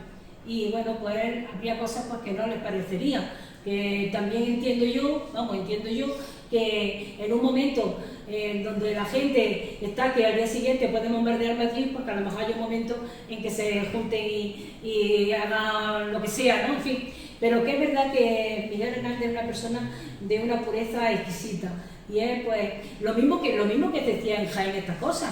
Y bueno, pues habría cosas pues, que no les parecería. Que también entiendo yo que en un momento donde la gente está que al día siguiente pueden bombardear Madrid, porque a lo mejor hay un momento en que se junten y hagan lo que sea, ¿no? En fin, pero que es verdad que Miguel Hernández es una persona de una pureza exquisita, y es pues lo mismo que decía en Jaén estas cosas.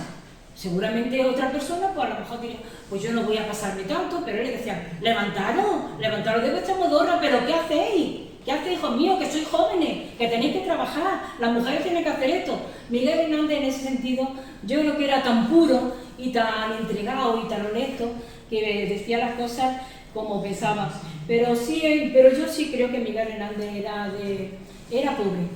Seguramente otra persona, pues a lo mejor diría, pues yo no voy a pasarme tanto, pero él le decía, levantaros de vuestra modorra, pero ¿qué hacéis? ¿Qué hacéis, hijos míos? Que sois jóvenes, que tenéis que trabajar, las mujeres tienen que hacer esto. Miguel Hernández en ese sentido, yo creo que era tan puro y tan entregado y tan honesto, que decía las cosas como pensaba. Pero yo sí creo que Miguel Hernández era pobre.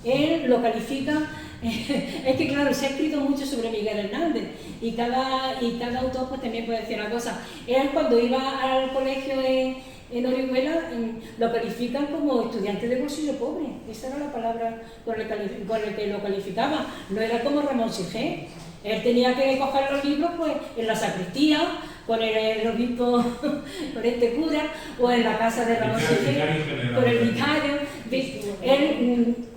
Él lo califica, es que claro, se ha escrito mucho sobre Miguel Hernández y cada autor pues también puede decir una cosa. Él cuando iba al colegio en Orihuela lo califican como estudiante de bolsillo pobre. Esa era la palabra con la que lo calificaba. No era como Ramón Sigé. Él tenía que coger los libros pues en la sacristía, con el obispo, con este cura, o en la casa de Ramón Sigé, con el vicario.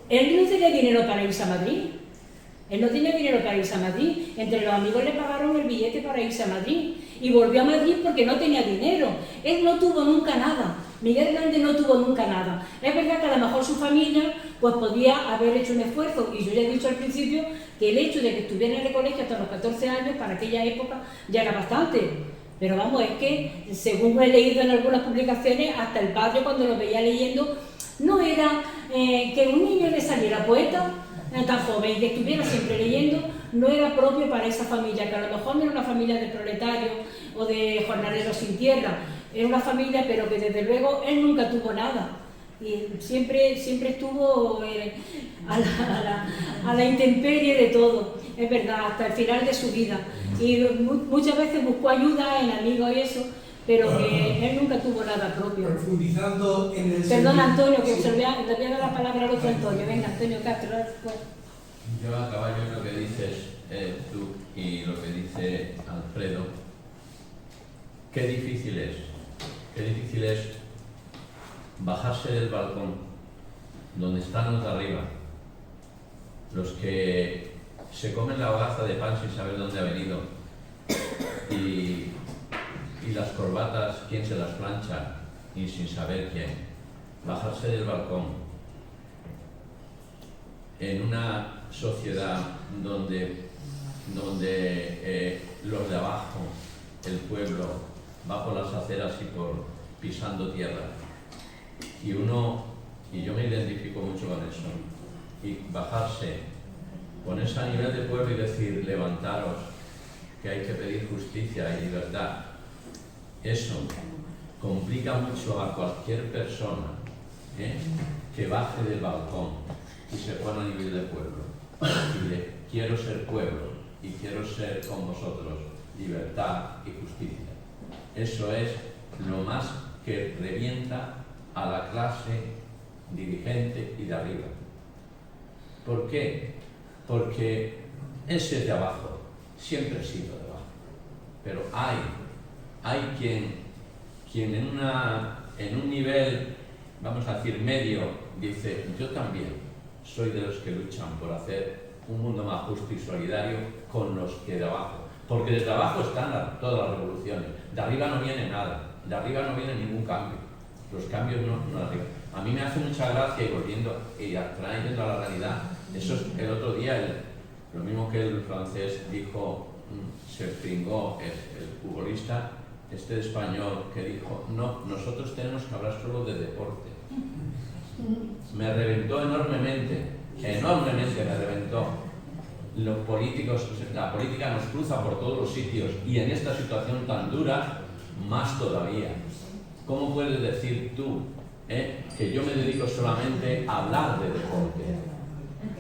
Él no tenía dinero para irse a Madrid. Él no tenía dinero para irse a Madrid. Entre los amigos le pagaron el billete para irse a Madrid. Y volvió a Madrid porque no tenía dinero. Él no tuvo nunca nada. Miguel Hernández no tuvo nunca nada. Es verdad que a lo mejor su familia pues podía haber hecho un esfuerzo. Y yo ya he dicho al principio que el hecho de que estuviera en el colegio hasta los 14 años, para aquella época, ya era bastante. Pero vamos, es que, según he leído en algunas publicaciones, hasta el padre cuando lo veía leyendo, no era que un niño le saliera poeta tan joven y que estuviera siempre leyendo, no era propio para esa familia, que a lo mejor no era una familia de proletarios o de jornaleros sin tierra, era una familia, pero que desde luego él nunca tuvo nada. Y siempre estuvo a la intemperie de todo, es verdad, hasta el final de su vida. Y muchas veces buscó ayuda en amigos y eso, pero que él nunca tuvo nada propio. Profundizando en el Perdón, Antonio, que se le voy a dar la palabra al otro Antonio. Venga, Antonio Castro. Pues. Yo a caballo en lo que dices tú y lo que dice Alfredo, qué difícil es bajarse del balcón donde están los de arriba, los que se comen la hogaza de pan sin saber dónde ha venido, y las corbatas, quién se las plancha y sin saber quién. Bajarse del balcón en una sociedad donde los de abajo, el pueblo, va por las aceras y por pisando tierra, y yo me identifico mucho con eso, y bajarse, ponerse a nivel de pueblo y decir, levantaros, que hay que pedir justicia y libertad. Eso complica mucho a cualquier persona que baje del balcón y se pone a nivel de pueblo y de quiero ser pueblo y quiero ser con vosotros libertad y justicia. Eso es lo más que revienta a la clase dirigente y de arriba. ¿Por qué? Porque ese de abajo siempre ha sido de abajo, pero hay quien en un nivel, vamos a decir, medio, dice, yo también soy de los que luchan por hacer un mundo más justo y solidario con los que de abajo, porque desde abajo están todas las revoluciones, de arriba no viene nada, de arriba no viene ningún cambio, los cambios no de arriba. A mí me hace mucha gracia, y volviendo y trayendo a la realidad, eso es el otro día, lo mismo que el francés dijo, se pringó el futbolista este español que dijo, no, nosotros tenemos que hablar solo de deporte. Me reventó enormemente me reventó. Los políticos, la política nos cruza por todos los sitios y en esta situación tan dura, más todavía. ¿Cómo puedes decir tú que yo me dedico solamente a hablar de deporte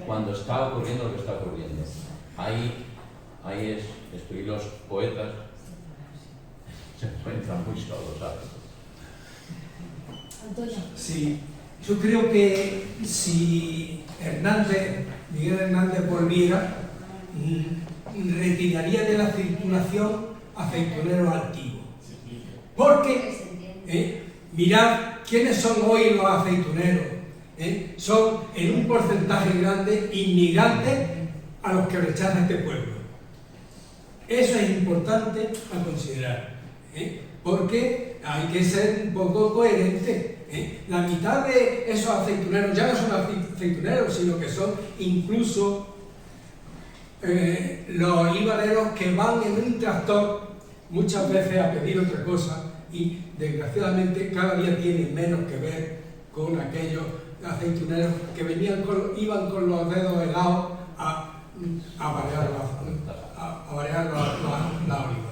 cuando está ocurriendo lo que está ocurriendo? Ahí es, los poetas se encuentran muy solos, ¿sabes? Antonio. Sí, yo creo que si Miguel Hernández volviera, retiraría de la circulación aceituneros activos. Porque, mirad quiénes son hoy los aceituneros. Son en un porcentaje grande inmigrantes a los que rechaza este pueblo. Eso es importante a considerar, porque hay que ser un poco coherente. La mitad de esos aceituneros ya no son aceituneros, sino que son incluso los olivareros que van en un tractor muchas veces a pedir otra cosa y desgraciadamente cada día tienen menos que ver con aquellos aceituneros que iban con los dedos helados a variar la oliva.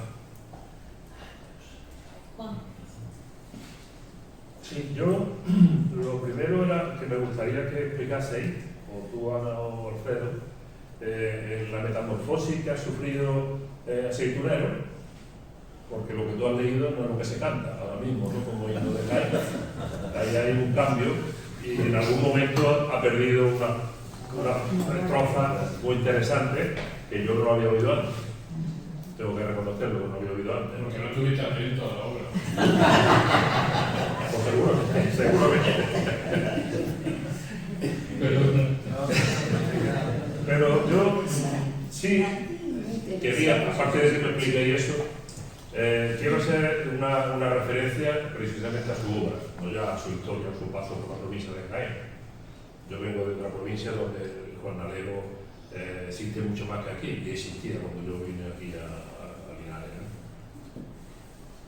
Sí, yo lo primero era que me gustaría que explicaseis, o tú, Ana, o Alfredo, la metamorfosis que ha sufrido Aceitunero, porque lo que tú has leído no es lo que se canta ahora mismo, ¿no? Como himno de Jaén. Ahí hay un cambio y en algún momento ha perdido una estrofa muy interesante que yo no lo había oído antes. Tengo que reconocerlo, que no lo había oído antes. Porque no estuviste atento a la obra. Pues seguramente. Pero yo sí quería, aparte de que me expliquéis eso, quiero hacer una referencia precisamente a su obra, no ya a su historia, a su paso por la provincia de Jaén. Yo vengo de otra provincia donde el jornalero existe mucho más que aquí, y existía cuando yo vine aquí a Linares, ¿no?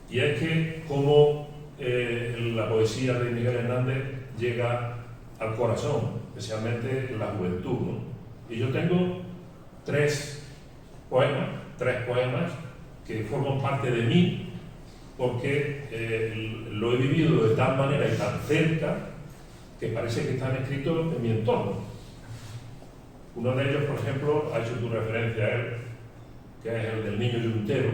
Y es que como la poesía de Miguel Hernández llega al corazón, especialmente la juventud, ¿no? Y yo tengo tres poemas que forman parte de mí porque lo he vivido de tal manera y tan cerca que parece que están escritos en mi entorno. Uno de ellos, por ejemplo, ha hecho tu referencia a él, que es el del niño yuntero.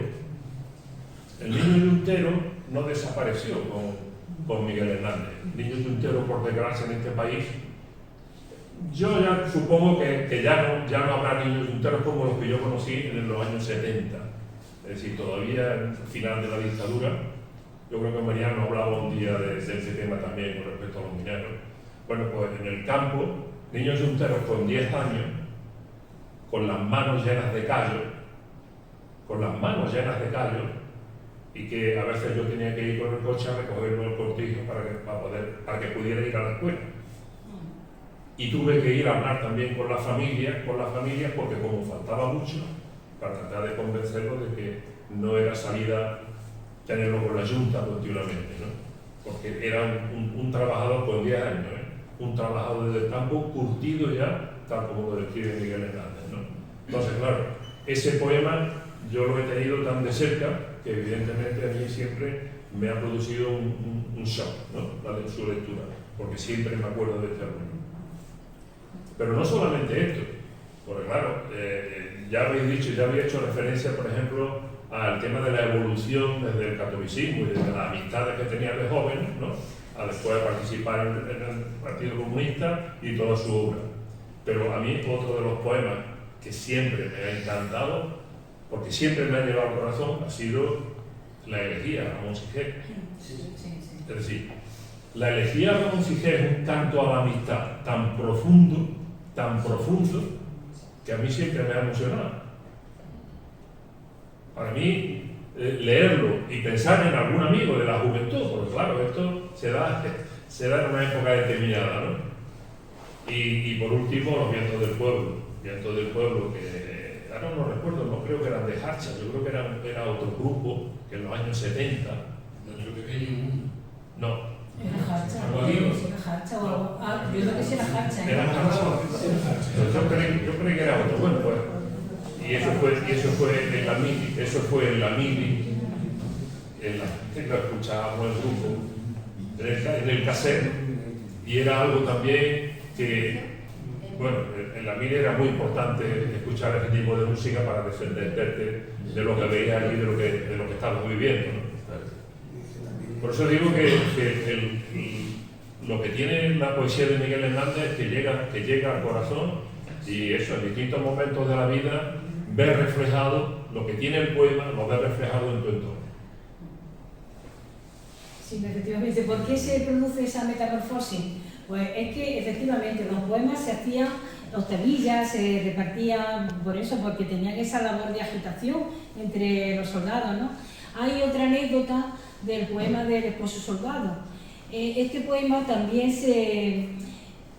El niño yuntero no desapareció con Miguel Hernández. El niño yuntero, por desgracia, en este país, yo ya supongo que ya no habrá niños yunteros como los que yo conocí en los años 70. Es decir, todavía al final de la dictadura, yo creo que Mariano hablaba un día de ese tema también con respecto a los mineros. Bueno, pues en el campo, niños yunteros con 10 años, con las manos llenas de callos, y que a veces yo tenía que ir con el coche a recogerlo al cortijo para que pudiera ir a la escuela. Y tuve que ir a hablar también con la familia, porque como faltaba mucho, para tratar de convencerlo de que no era salida tenerlo con la Junta continuamente, ¿no? Porque era un trabajador con 10 años, un trabajador del campo curtido ya, tal como lo describe Miguel Hernández, ¿no? Entonces, claro, ese poema yo lo he tenido tan de cerca que evidentemente a mí siempre me ha producido un shock, ¿no? Su lectura, porque siempre me acuerdo de este hombre. Pero no solamente esto, porque claro, ya habéis hecho referencia, por ejemplo, al tema de la evolución desde el catolicismo y desde las amistades que tenía de joven, ¿no? A después participar en el Partido Comunista y toda su obra. Pero a mí otro de los poemas que siempre me ha encantado, porque siempre me ha llevado al corazón, ha sido la elegía a Ramón Sijé. Es decir, la elegía a Ramón Sijé es un canto a la amistad tan profundo, que a mí siempre me ha emocionado. Para mí, leerlo y pensar en algún amigo de la juventud, porque claro, esto se da en una época determinada, ¿no? Y por último, los vientos del pueblo, que ahora no recuerdo, no creo que eran de Hacha, yo creo que era otro grupo que en los años 70. Nuestro pequeño mundo. No. Era Hacha, yo creo que sí era Hacha. Era Hacha. Yo creí que era otro. Bueno, pues. Y eso fue en la mili, que lo escuchábamos el grupo, en el cassette, y era algo también que, bueno, en la mili era muy importante escuchar ese tipo de música para defenderte de lo que veías allí, de lo que estabas viviendo, ¿no? Por eso digo que lo que tiene la poesía de Miguel Hernández es que llega al corazón, y eso, en distintos momentos de la vida, ver reflejado lo que tiene el poema, lo ves reflejado en tu entorno. Sí, efectivamente. ¿Por qué se produce esa metamorfosis? Pues es que efectivamente los poemas se hacían, los tablillas se repartían por eso, porque tenían esa labor de agitación entre los soldados, ¿no? Hay otra anécdota del poema del esposo soldado. este poema también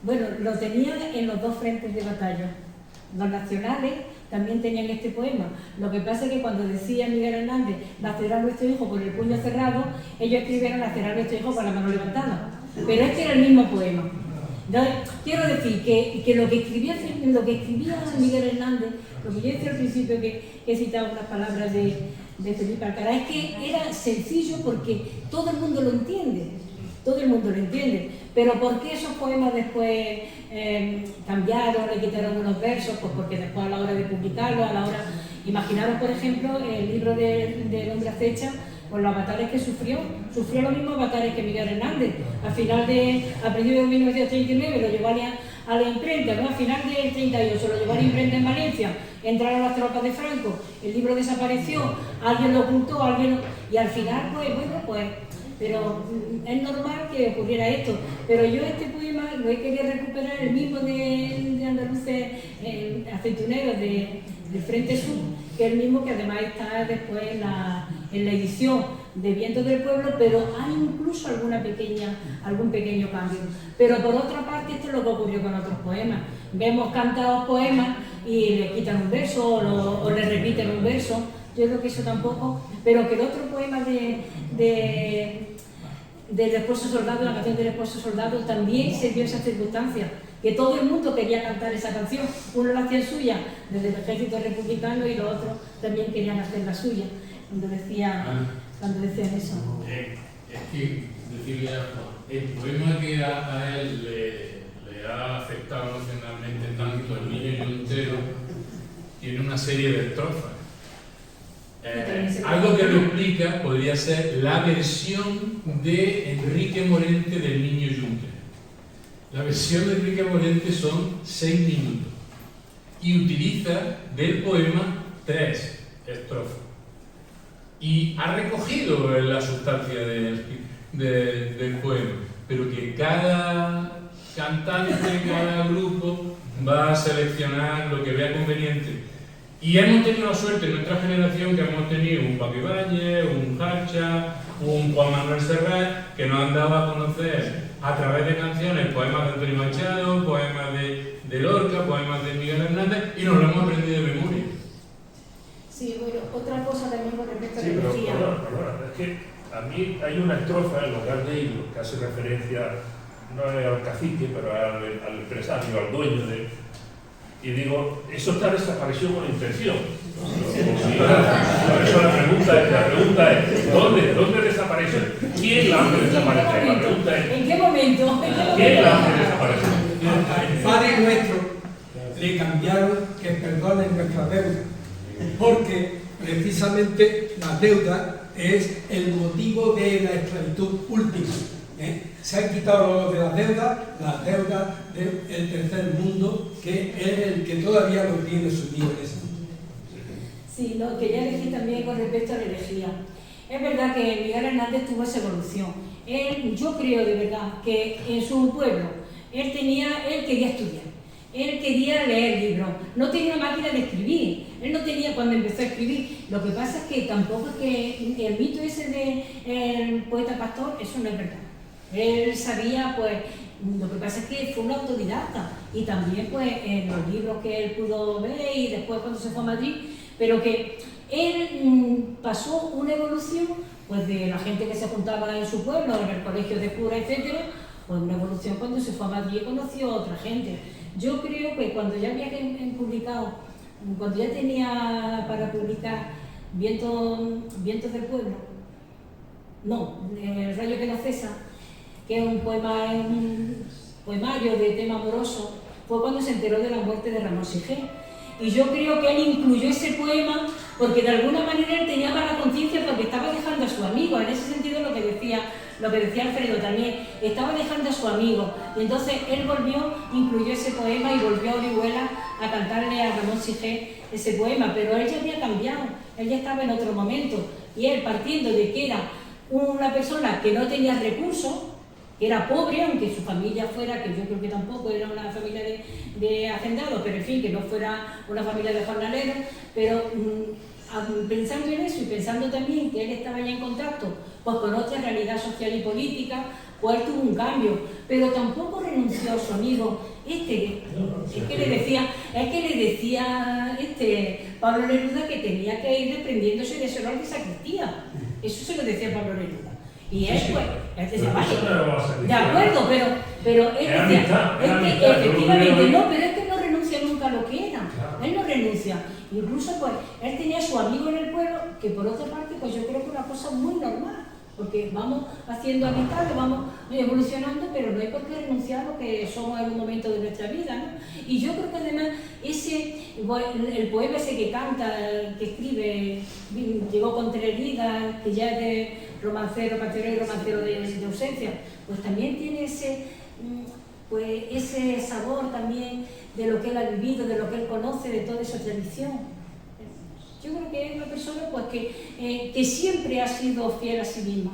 lo tenían en los dos frentes de batalla. Los nacionales también tenían este poema. Lo que pasa es que cuando decía Miguel Hernández, nacerá nuestro hijo con el puño cerrado, ellos escribieron nacerá nuestro hijo con la mano levantada. Pero este era el mismo poema. Entonces, quiero decir que lo que escribía Miguel Hernández, lo que yo decía al principio, que he citado unas palabras de Felipe Alcaraz, es que era sencillo porque todo el mundo lo entiende. Todo el mundo lo entiende, pero ¿por qué esos poemas después cambiaron, le quitaron unos versos? Pues porque después a la hora de publicarlo, imaginaros por ejemplo el libro del hombre acecha, pues los avatares que sufrió los mismos avatares que Miguel Hernández. A principios de 1939 lo llevó a la imprenta, ¿no? A final del 38 lo llevó a la imprenta en Valencia, entraron las tropas de Franco, el libro desapareció, alguien lo ocultó, y al final pero es normal que ocurriera esto. Pero yo este poema lo he querido recuperar, el mismo de Andaluces Aceituneros del Frente Sur, que es el mismo que además está después en la edición de Vientos del Pueblo, pero hay incluso algún pequeño cambio. Pero por otra parte, esto es lo que ocurrió con otros poemas. Vemos cantados poemas y le quitan un verso o le repiten un verso. Yo creo que eso tampoco, pero que el otro poema del esposo soldado, la canción del esposo soldado, también se dio esa circunstancia, que todo el mundo quería cantar esa canción. Uno la hacía suya desde el ejército republicano y los otros también querían hacer la suya, cuando decían eso. Es que decirle a Juan, el poema que a él le ha afectado emocionalmente tanto el niño yuntero tiene una serie de estrofas. Algo que lo explica podría ser la versión de Enrique Morente del Niño Yunque. La versión de Enrique Morente son 6 minutos y utiliza del poema 3 estrofas y ha recogido la sustancia del poema, pero que cada cantante, cada grupo va a seleccionar lo que vea conveniente. Y hemos tenido la suerte en nuestra generación que hemos tenido un Paco Ibáñez, un Harcha, un Juan Manuel Serrat, que nos han dado a conocer a través de canciones poemas de Antonio Machado, poemas de Lorca, poemas de Miguel Hernández, y nos lo hemos aprendido de memoria. Sí, bueno, otra cosa también con respecto a la energía. Perdona, es que a mí hay una estrofa en lo que has leído que hace referencia, no al cacique, pero al empresario, al dueño de... Y digo, eso está desapareció con intención. Por eso la pregunta es ¿dónde desaparece? ¿Quién la hace desaparecer? La pregunta es ¿en qué momento? ¿Quién la hace desaparecer? Al Padre Nuestro le cambiaron que perdonen nuestras deudas, porque precisamente la deuda es el motivo de la esclavitud última. Se han quitado las deudas del tercer mundo, que es el que todavía lo tiene sumido en eso. Sí, lo quería decir también con respecto a la herejía. Es verdad que Miguel Hernández tuvo esa evolución. Yo creo de verdad que en su pueblo él quería estudiar, él quería leer libros, no tenía una máquina de escribir, él no tenía cuando empezó a escribir. Lo que pasa es que tampoco es que el mito ese del poeta pastor, eso no es verdad. Él sabía, pues, lo que pasa es que fue un autodidacta y también, pues, en los libros que él pudo ver y después cuando se fue a Madrid, pero que él pasó una evolución, pues, de la gente que se juntaba en su pueblo, en el colegio de cura, etcétera, pues una evolución cuando se fue a Madrid y conoció a otra gente. Yo creo que cuando ya había publicado, cuando ya tenía para publicar Vientos del Pueblo, El rayo que no cesa, que es un poemario de tema amoroso, fue cuando se enteró de la muerte de Ramón Sigé. Y yo creo que él incluyó ese poema porque de alguna manera él tenía mala conciencia porque estaba dejando a su amigo. En ese sentido lo que decía Alfredo también, estaba dejando a su amigo. Y entonces él incluyó ese poema y volvió a Orihuela a cantarle a Ramón Sigé ese poema. Pero él ya había cambiado, él ya estaba en otro momento. Y él, partiendo de que era una persona que no tenía recursos, que era pobre, aunque su familia fuera, que yo creo que tampoco era una familia de hacendados, pero en fin, que no fuera una familia de jornaleros, pero pensando en eso y pensando también que él estaba ya en contacto pues, con otra realidad social y política, pues él tuvo un cambio, pero tampoco renunció a su amigo. Es que le decía Pablo Neruda que tenía que ir desprendiéndose de ese olor de sacristía. Eso se lo decía Pablo Neruda. Y él, pues, él decía, vale, de acuerdo, pero él decía, efectivamente, no, pero es que no renuncia nunca a lo que era. Él no renuncia. Incluso, pues, él tenía a su amigo en el pueblo, que por otra parte, pues yo creo que es una cosa muy normal. Porque vamos haciendo amistades, vamos evolucionando, pero no hay por qué renunciar a lo que somos en un momento de nuestra vida, ¿no? Y yo creo que además el poema ese que canta, que escribe, llegó con 3 heridas, que ya es de romancero, cancionero y romancero de ausencia, pues también tiene ese sabor también de lo que él ha vivido, de lo que él conoce, de toda esa tradición. Yo creo que es una persona pues, que siempre ha sido fiel a sí misma.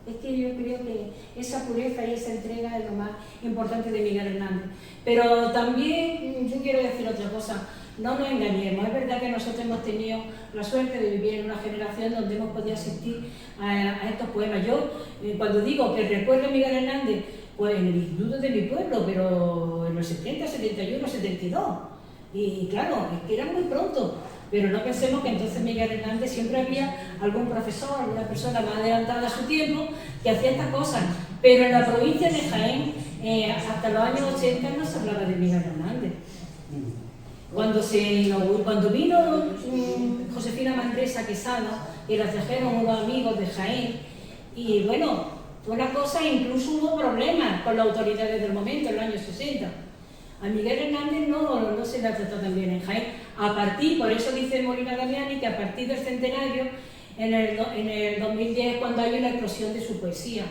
Es que yo creo que esa pureza y esa entrega es lo más importante de Miguel Hernández. Pero también yo quiero decir otra cosa, no nos engañemos. Es verdad que nosotros hemos tenido la suerte de vivir en una generación donde hemos podido asistir a estos poemas. Yo, cuando digo que recuerdo a Miguel Hernández, pues en el instituto de mi pueblo, pero en los 70, 71, 72. Y claro, es que era muy pronto. Pero no pensemos que entonces Miguel Hernández siempre había algún profesor, alguna persona más adelantada a su tiempo que hacía estas cosas. Pero en la provincia de Jaén, hasta los años 80 no se hablaba de Miguel Hernández. Cuando vino Josefina Mandresa Quesada, que la trajeron unos amigos de Jaén, y bueno, fue una cosa, incluso hubo problemas con las autoridades del momento, en los años 60. A Miguel Hernández no se le ha tratado tan bien en Jaén. Por eso dice Molina Damiani que a partir del centenario, en el 2010, cuando hay una explosión de su poesía.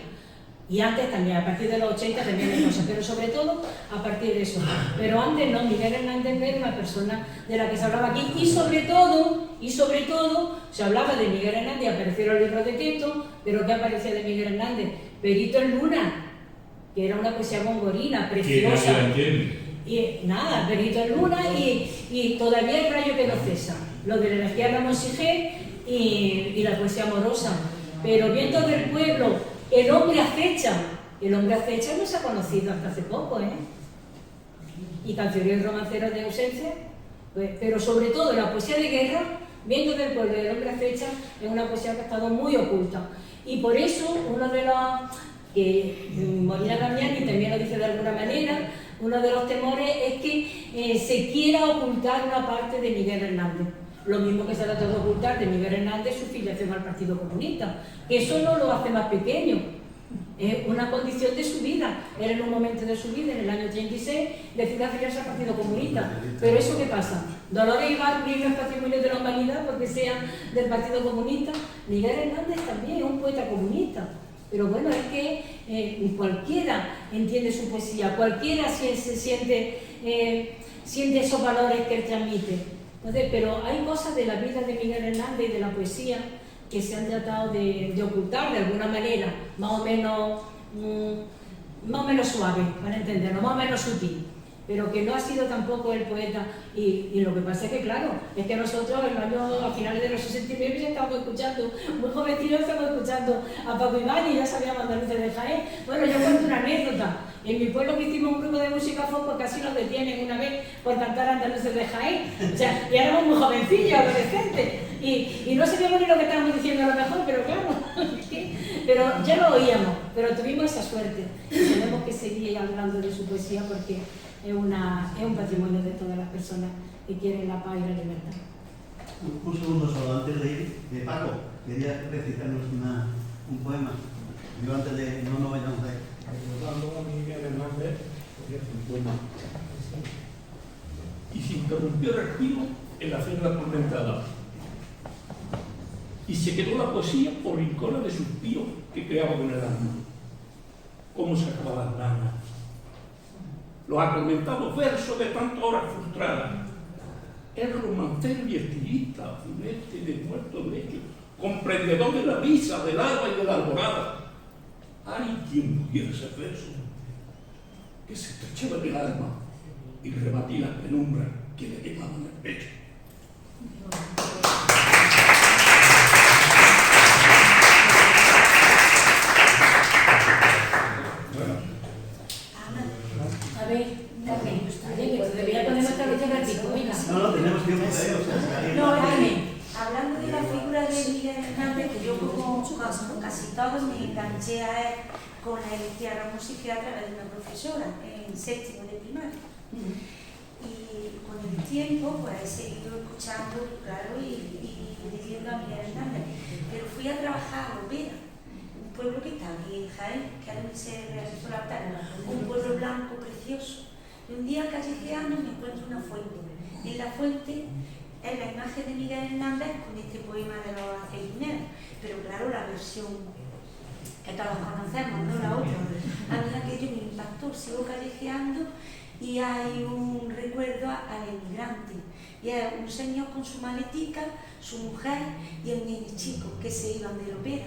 Y antes también, a partir de los 80 también hay cosas, pero sobre todo a partir de eso. Pero antes no, Miguel Hernández era una persona de la que se hablaba aquí. Y sobre todo, se hablaba de Miguel Hernández, aparecieron los libros de texto, pero ¿qué aparecía de Miguel Hernández? Perito en Luna, que era una poesía mongolina, preciosa. Y nada, Perito en Luna y todavía el rayo que no cesa. Lo de la energía de Ramón Sigé y la poesía amorosa. Pero Vientos del Pueblo, El hombre acecha no se ha conocido hasta hace poco, ¿eh? Y cancioneros y romanceros de ausencia, pues, pero sobre todo la poesía de guerra, Vientos del Pueblo y El hombre acecha es una poesía que ha estado muy oculta. Y por eso uno de los que Molina Damiani también lo dice de alguna manera, uno de los temores es que se quiera ocultar una parte de Miguel Hernández. Lo mismo que se ha tratado de ocultar de Miguel Hernández su filiación al Partido Comunista. Que eso no lo hace más pequeño. Es una condición de su vida. Él en un momento de su vida, en el año 36, decide afiliarse al Partido Comunista. Pero ¿eso qué pasa? Dolores Ibargüen no es patrimonio de la humanidad porque sea del Partido Comunista. Miguel Hernández también es un poeta comunista. Pero bueno, es que cualquiera entiende su poesía, cualquiera siente esos valores que él transmite. Entonces, pero hay cosas de la vida de Miguel Hernández y de la poesía que se han tratado de ocultar de alguna manera, más o menos suave, para entenderlo, más o menos sutil. Pero que no ha sido tampoco el poeta, y lo que pasa es que, claro, es que nosotros a finales de los 69 ya estábamos escuchando, muy jovencitos estábamos escuchando a Paco Ibáñez y ya sabíamos Andaluces de Jaén. Bueno, yo cuento una anécdota. En mi pueblo que hicimos un grupo de música folk, pues casi nos detienen una vez por cantar Andaluces de Jaén. O sea, y éramos muy jovencillos, adolescentes, y no sabíamos ni lo que estábamos diciendo a lo mejor, pero claro, pero ya lo oíamos, pero tuvimos esa suerte. Y tenemos que seguir hablando de su poesía porque es un patrimonio de todas las personas que quieren la paz y la libertad. Un segundo solo, antes de ir, Paco, quería recitarnos un poema. Yo antes de no vayamos a ir. Recordando a Miguel Hernández, un poema. Y se interrumpió el respiro en la celda atormentada. Y se quedó la poesía por rincones de suspiro que creaba con el alma. ¿Cómo se acaban las lanas? Los atormentados versos de tantas horas frustradas. El romancero y estilista, jinete de muerto derecho, comprendedor de la brisa, del alba y de la alborada. Hay quien pudiera ese verso que se estrechaba en el alma y rebatía las penumbras que le quemaban el pecho. ver, Carmen, oye, que todavía podemos estar los ratito, venga. No, tenemos tiempo, o sea, si alguien No, más quiere- hablando de la figura de Miguel Hernández, que yo como casi todos me enganché a él con la herencia de la música a través de una profesora en séptimo de primaria. Y con el tiempo pues he seguido escuchando, claro, y leyendo a Miguel Hernández. Pero fui a trabajar a Lopera, un pueblo que está aquí en Jaén, que ahora se realizó la batalla, un pueblo blanco precioso. Y un día callejeando me encuentro una fuente. En la fuente es la imagen de Miguel Hernández con este poema de los aceituneros, pero claro, la versión que todos conocemos, no la otra. A mí aquello me impactó, sigo callejeando y hay un recuerdo al emigrante. Y es un señor con su maletica, su mujer y el niño chico que se iban de Lopera.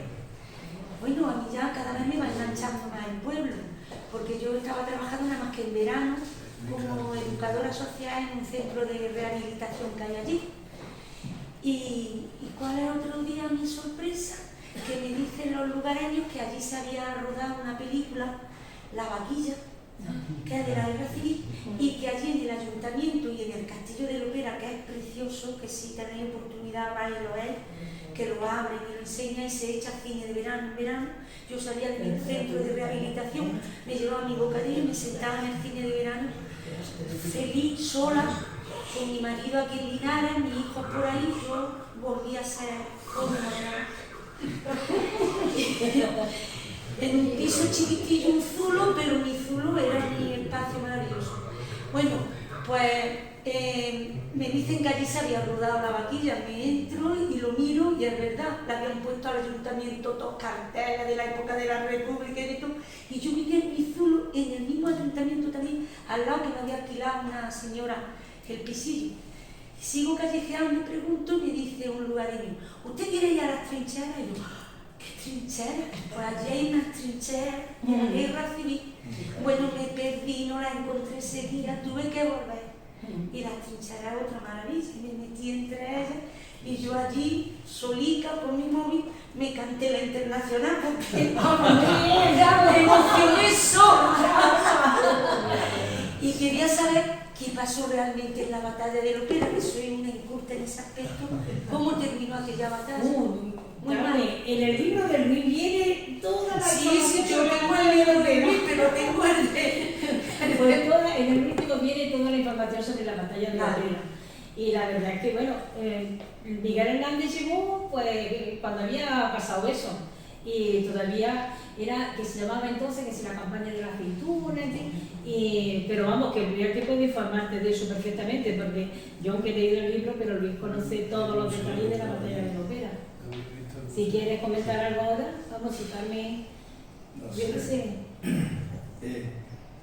Bueno, a mí ya cada vez me va enganchando más el pueblo, porque yo estaba trabajando nada más que en verano como educadora social en un centro de rehabilitación que hay allí. ¿Y cuál es otro día mi sorpresa? Que me dicen los lugareños que allí se había rodado una película, La Vaquilla, que es de la Guerra Civil, y que allí en el ayuntamiento y en el castillo de Lopera, que es precioso, que si tenéis oportunidad vais a ver, que lo abren y lo enseñan y se echa cine de verano en verano. Yo salía de mi centro de rehabilitación, me llevaba mi bocadillo y me sentaba en el cine de verano, feliz, sola, con mi marido aquí en Linares, mi hijo por ahí, yo volví a ser como en un piso chiquitillo, un zulo, pero mi zulo era mi espacio maravilloso. Bueno, pues me dicen que allí se había rodado La Vaquilla, me entro y lo miro y es verdad, le habían puesto al ayuntamiento todos carteles de la época de la República y de todo, y yo vivía en mi zulo, en el mismo ayuntamiento también, al lado que me había alquilado una señora el pisillo. Sigo callejeando y me pregunto, me dice un lugareño, ¿usted quiere ir a las trincheras? Y yo, ¿qué trincheras? Pues allí hay unas trincheras de la Guerra Civil. Bueno, me perdí, no las encontré enseguida, tuve que volver. Y las trincheras es otra maravilla, me metí entre ellas y yo allí, solica por mi móvil, me canté la Internacional porque me emocioné sola. Y quería saber qué pasó realmente en la batalla de Lopera, que soy una inculta en ese aspecto. ¿Cómo terminó aquella batalla? Muy mal. En el libro de Luis viene toda la Sí, yo tengo el libro de Luis, pero tengo el de... Pues en el último viene toda la información sobre la batalla de Lopera. Y la verdad es que, bueno, Miguel Hernández llegó pues, cuando había pasado eso. Y todavía era, que se llamaba entonces, que si la campaña de la aceituna, pero vamos, que Luis que puede informarte de eso perfectamente, porque yo aunque he leído el libro, pero Luis conoce todos los detalles de la batalla de Lopera. Si quieres comentar algo ahora, vamos, citarme, yo qué sé.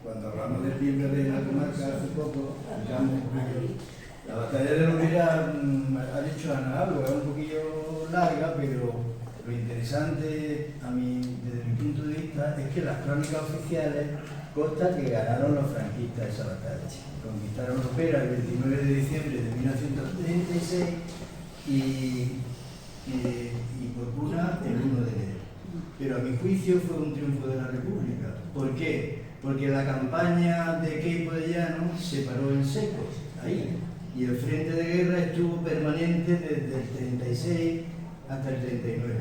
Cuando hablamos del miembro de la comarca hace poco, la batalla de Lopera, ha dicho Ana algo, es un poquillo larga, pero lo interesante a mí, desde mi punto de vista, es que las crónicas oficiales consta que ganaron los franquistas esa batalla. Conquistaron Lopera el 29 de diciembre de 1936 y Porcuna el 1 de enero. Pero a mi juicio fue un triunfo de la República. ¿Por qué? Porque la campaña de Queipo de Llano se paró en seco, ahí. Y el frente de guerra estuvo permanente desde el 36 hasta el 39.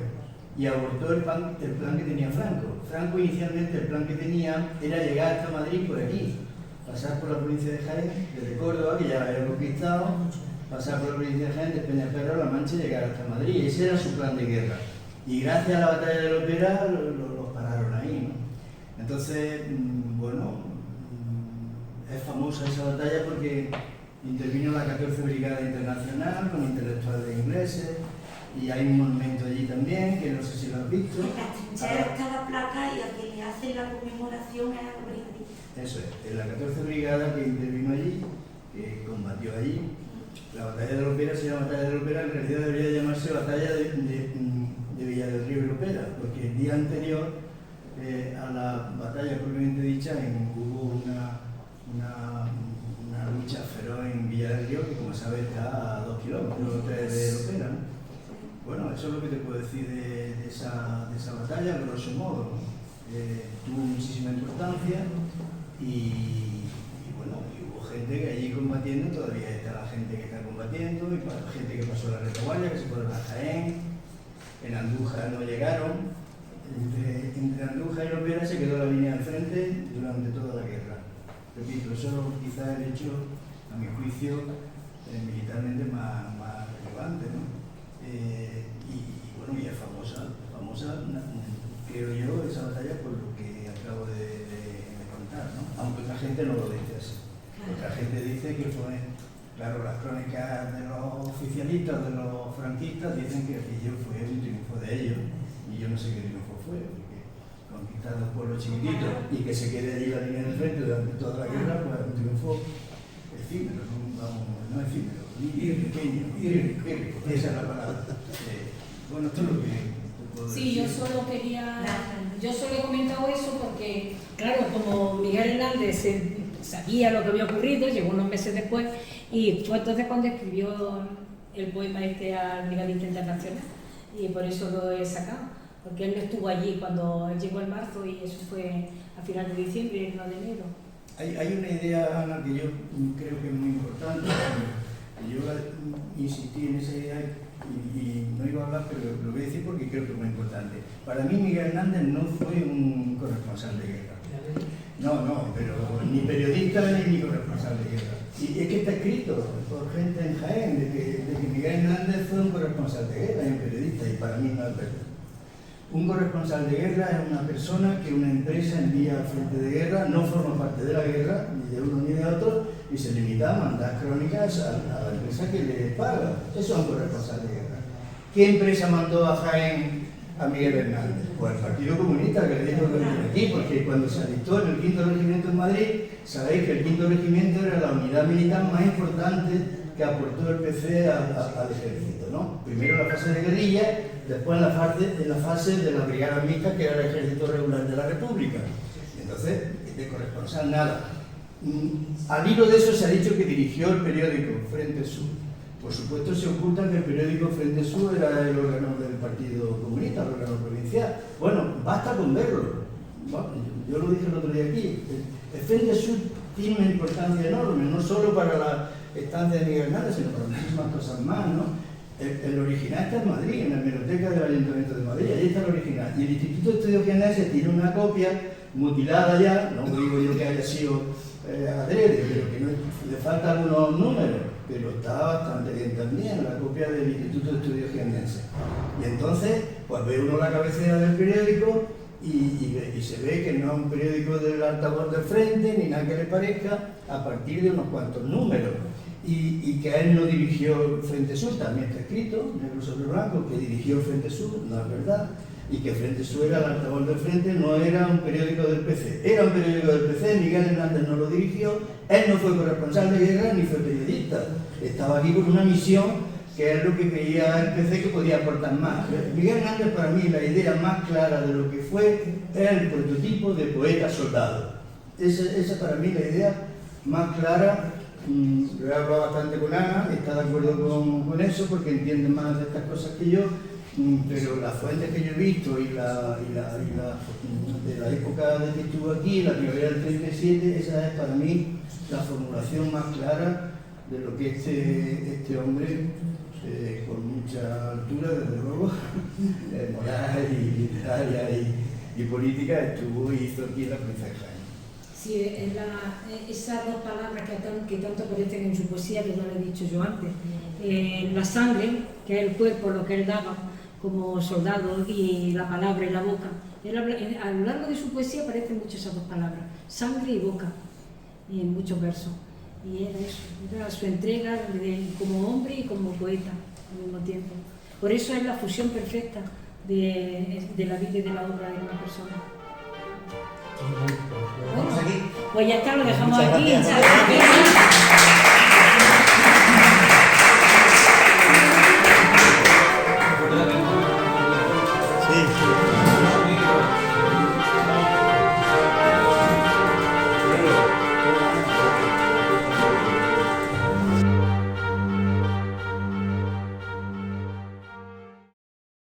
Y abortó el plan que tenía Franco. Franco inicialmente el plan que tenía era llegar hasta Madrid por aquí, pasar por la provincia de Jaén, desde Córdoba, que ya la había conquistado, pasar por la provincia de Jaén, de Peñaperro, La Mancha y llegar hasta Madrid. Ese era su plan de guerra. Y gracias a la batalla de Lopera los pararon ahí, ¿no? Entonces, bueno, es famosa esa batalla porque intervino la 14 Brigada Internacional con intelectuales ingleses. Y hay un monumento allí también, que no sé si lo has visto. En la trinchera está la placa y a quien le hacen la conmemoración es a los brigadistas. Eso es, la 14 Brigada que intervino allí, que combatió allí. La batalla de Lopera se llama batalla de Lopera, en realidad debería llamarse batalla de Villa del Río y Lopera, porque el día anterior a la batalla propiamente dicha hubo una lucha feroz en Villa del Río, que como sabes está a 2 kilómetros de Lopera, ¿no? Bueno, eso es lo que te puedo decir de esa batalla, grosso modo. Tuvo muchísima importancia y combatiendo, todavía está la gente que está combatiendo, y para la gente que pasó la retaguardia, que se fue a Jaén, en Andújar no llegaron, entre Andújar y Lopera se quedó la línea del frente durante toda la guerra. Repito, eso quizás el hecho, a mi juicio, militarmente más relevante, ¿no? Y bueno, y es famosa, creo yo, esa batalla por lo que acabo de contar, ¿no? Aunque otra gente no lo dice así. Otra gente dice que fue, claro, las crónicas de los oficialistas, de los franquistas, dicen que aquello fue un triunfo de ellos, y yo no sé qué triunfo fue, porque conquistar un pueblo chiquitito y que se quede allí la línea del frente durante toda la guerra, pues un triunfo efímero, no efímero, y pequeño, esa es la palabra. Bueno, esto es lo que puedo decir. Sí, yo solo he comentado eso porque, claro, como Miguel Hernández sabía lo que había ocurrido, llegó unos meses después, y fue entonces cuando escribió el poema este al Brigadista Internacional, y por eso lo he sacado, porque él no estuvo allí cuando él llegó en marzo, y eso fue a final de diciembre, no de enero. Hay una idea, Ana, que yo creo que es muy importante. Yo insistí en esa idea y no iba a hablar, pero lo voy a decir porque creo que es muy importante. Para mí Miguel Hernández no fue un corresponsal de guerra. No, pero ni periodista ni corresponsal de guerra. Y es que está escrito por gente en Jaén de que Miguel Hernández fue un corresponsal de guerra y un periodista, y para mí no es verdad. Un corresponsal de guerra es una persona que una empresa envía al frente de guerra, no forma parte de la guerra, ni de uno ni de otro, y se limita a mandar crónicas a la empresa que le paga. Eso es un corresponsal de guerra. ¿Qué empresa mandó a Jaén a Miguel Hernández? Pues el Partido Comunista, que le dijo que venía aquí, porque cuando se alistó en el 5º Regimiento en Madrid, sabéis que el 5º Regimiento era la unidad militar más importante que aportó el PC al ejército, ¿no? Primero la fase de guerrilla, después la fase de la brigada mixta, que era el ejército regular de la República. Entonces, de corresponsal nada. Al hilo de eso se ha dicho que dirigió el periódico Frente Sur. Por supuesto se oculta que el periódico Frente Sur era el órgano del Partido Comunista, el órgano provincial. Bueno, basta con verlo. Bueno, yo lo dije el otro día aquí. El Frente Sur tiene una importancia enorme, no solo para la estancia de Miguel Hernández, sino para muchísimas cosas más, ¿no? El original está en Madrid, en la hemeroteca del Ayuntamiento de Madrid, allí está el original. Y el Instituto de Estudios Generales tiene una copia mutilada ya, no digo yo que haya sido adrede, pero que no, le faltan algunos números, pero está bastante bien también, la copia del Instituto de Estudios Generales. Y entonces, pues ve uno la cabecera del periódico y se ve que no es un periódico del altavoz del frente, ni nada que le parezca, a partir de unos cuantos números. Y que él no dirigió el Frente Sur, también está escrito, negro sobre blanco, que dirigió el Frente Sur, no es verdad. Y que Frente Sur era el altavoz del frente, no era un periódico del PC. Era un periódico del PC, Miguel Hernández no lo dirigió, él no fue corresponsal de guerra ni fue periodista. Estaba aquí con una misión que es lo que creía el PC que podía aportar más. Miguel Hernández, para mí, la idea más clara de lo que fue es el prototipo de poeta soldado. Esa para mí la idea más clara. Lo he hablado bastante con Ana, está de acuerdo con eso porque entiende más de estas cosas que yo, pero las fuentes que yo he visto y de la época de que estuvo aquí, la primavera del 37, esa es para mí la formulación más clara de lo que este hombre, con mucha altura, desde luego, moral y literaria y política, estuvo y hizo aquí en la provincia de Jaén. Sí, esas dos palabras que tanto aparecen en su poesía, que no lo he dicho yo antes, la sangre, que es el cuerpo, lo que él daba como soldado, y la palabra y la boca. A lo largo de su poesía aparecen muchas esas dos palabras, sangre y boca, y en muchos versos. Y era eso, era su entrega como hombre y como poeta al mismo tiempo. Por eso es la fusión perfecta de la vida y de la obra de una persona. Vamos aquí. Pues ya está, lo dejamos Muchas aquí. gracias.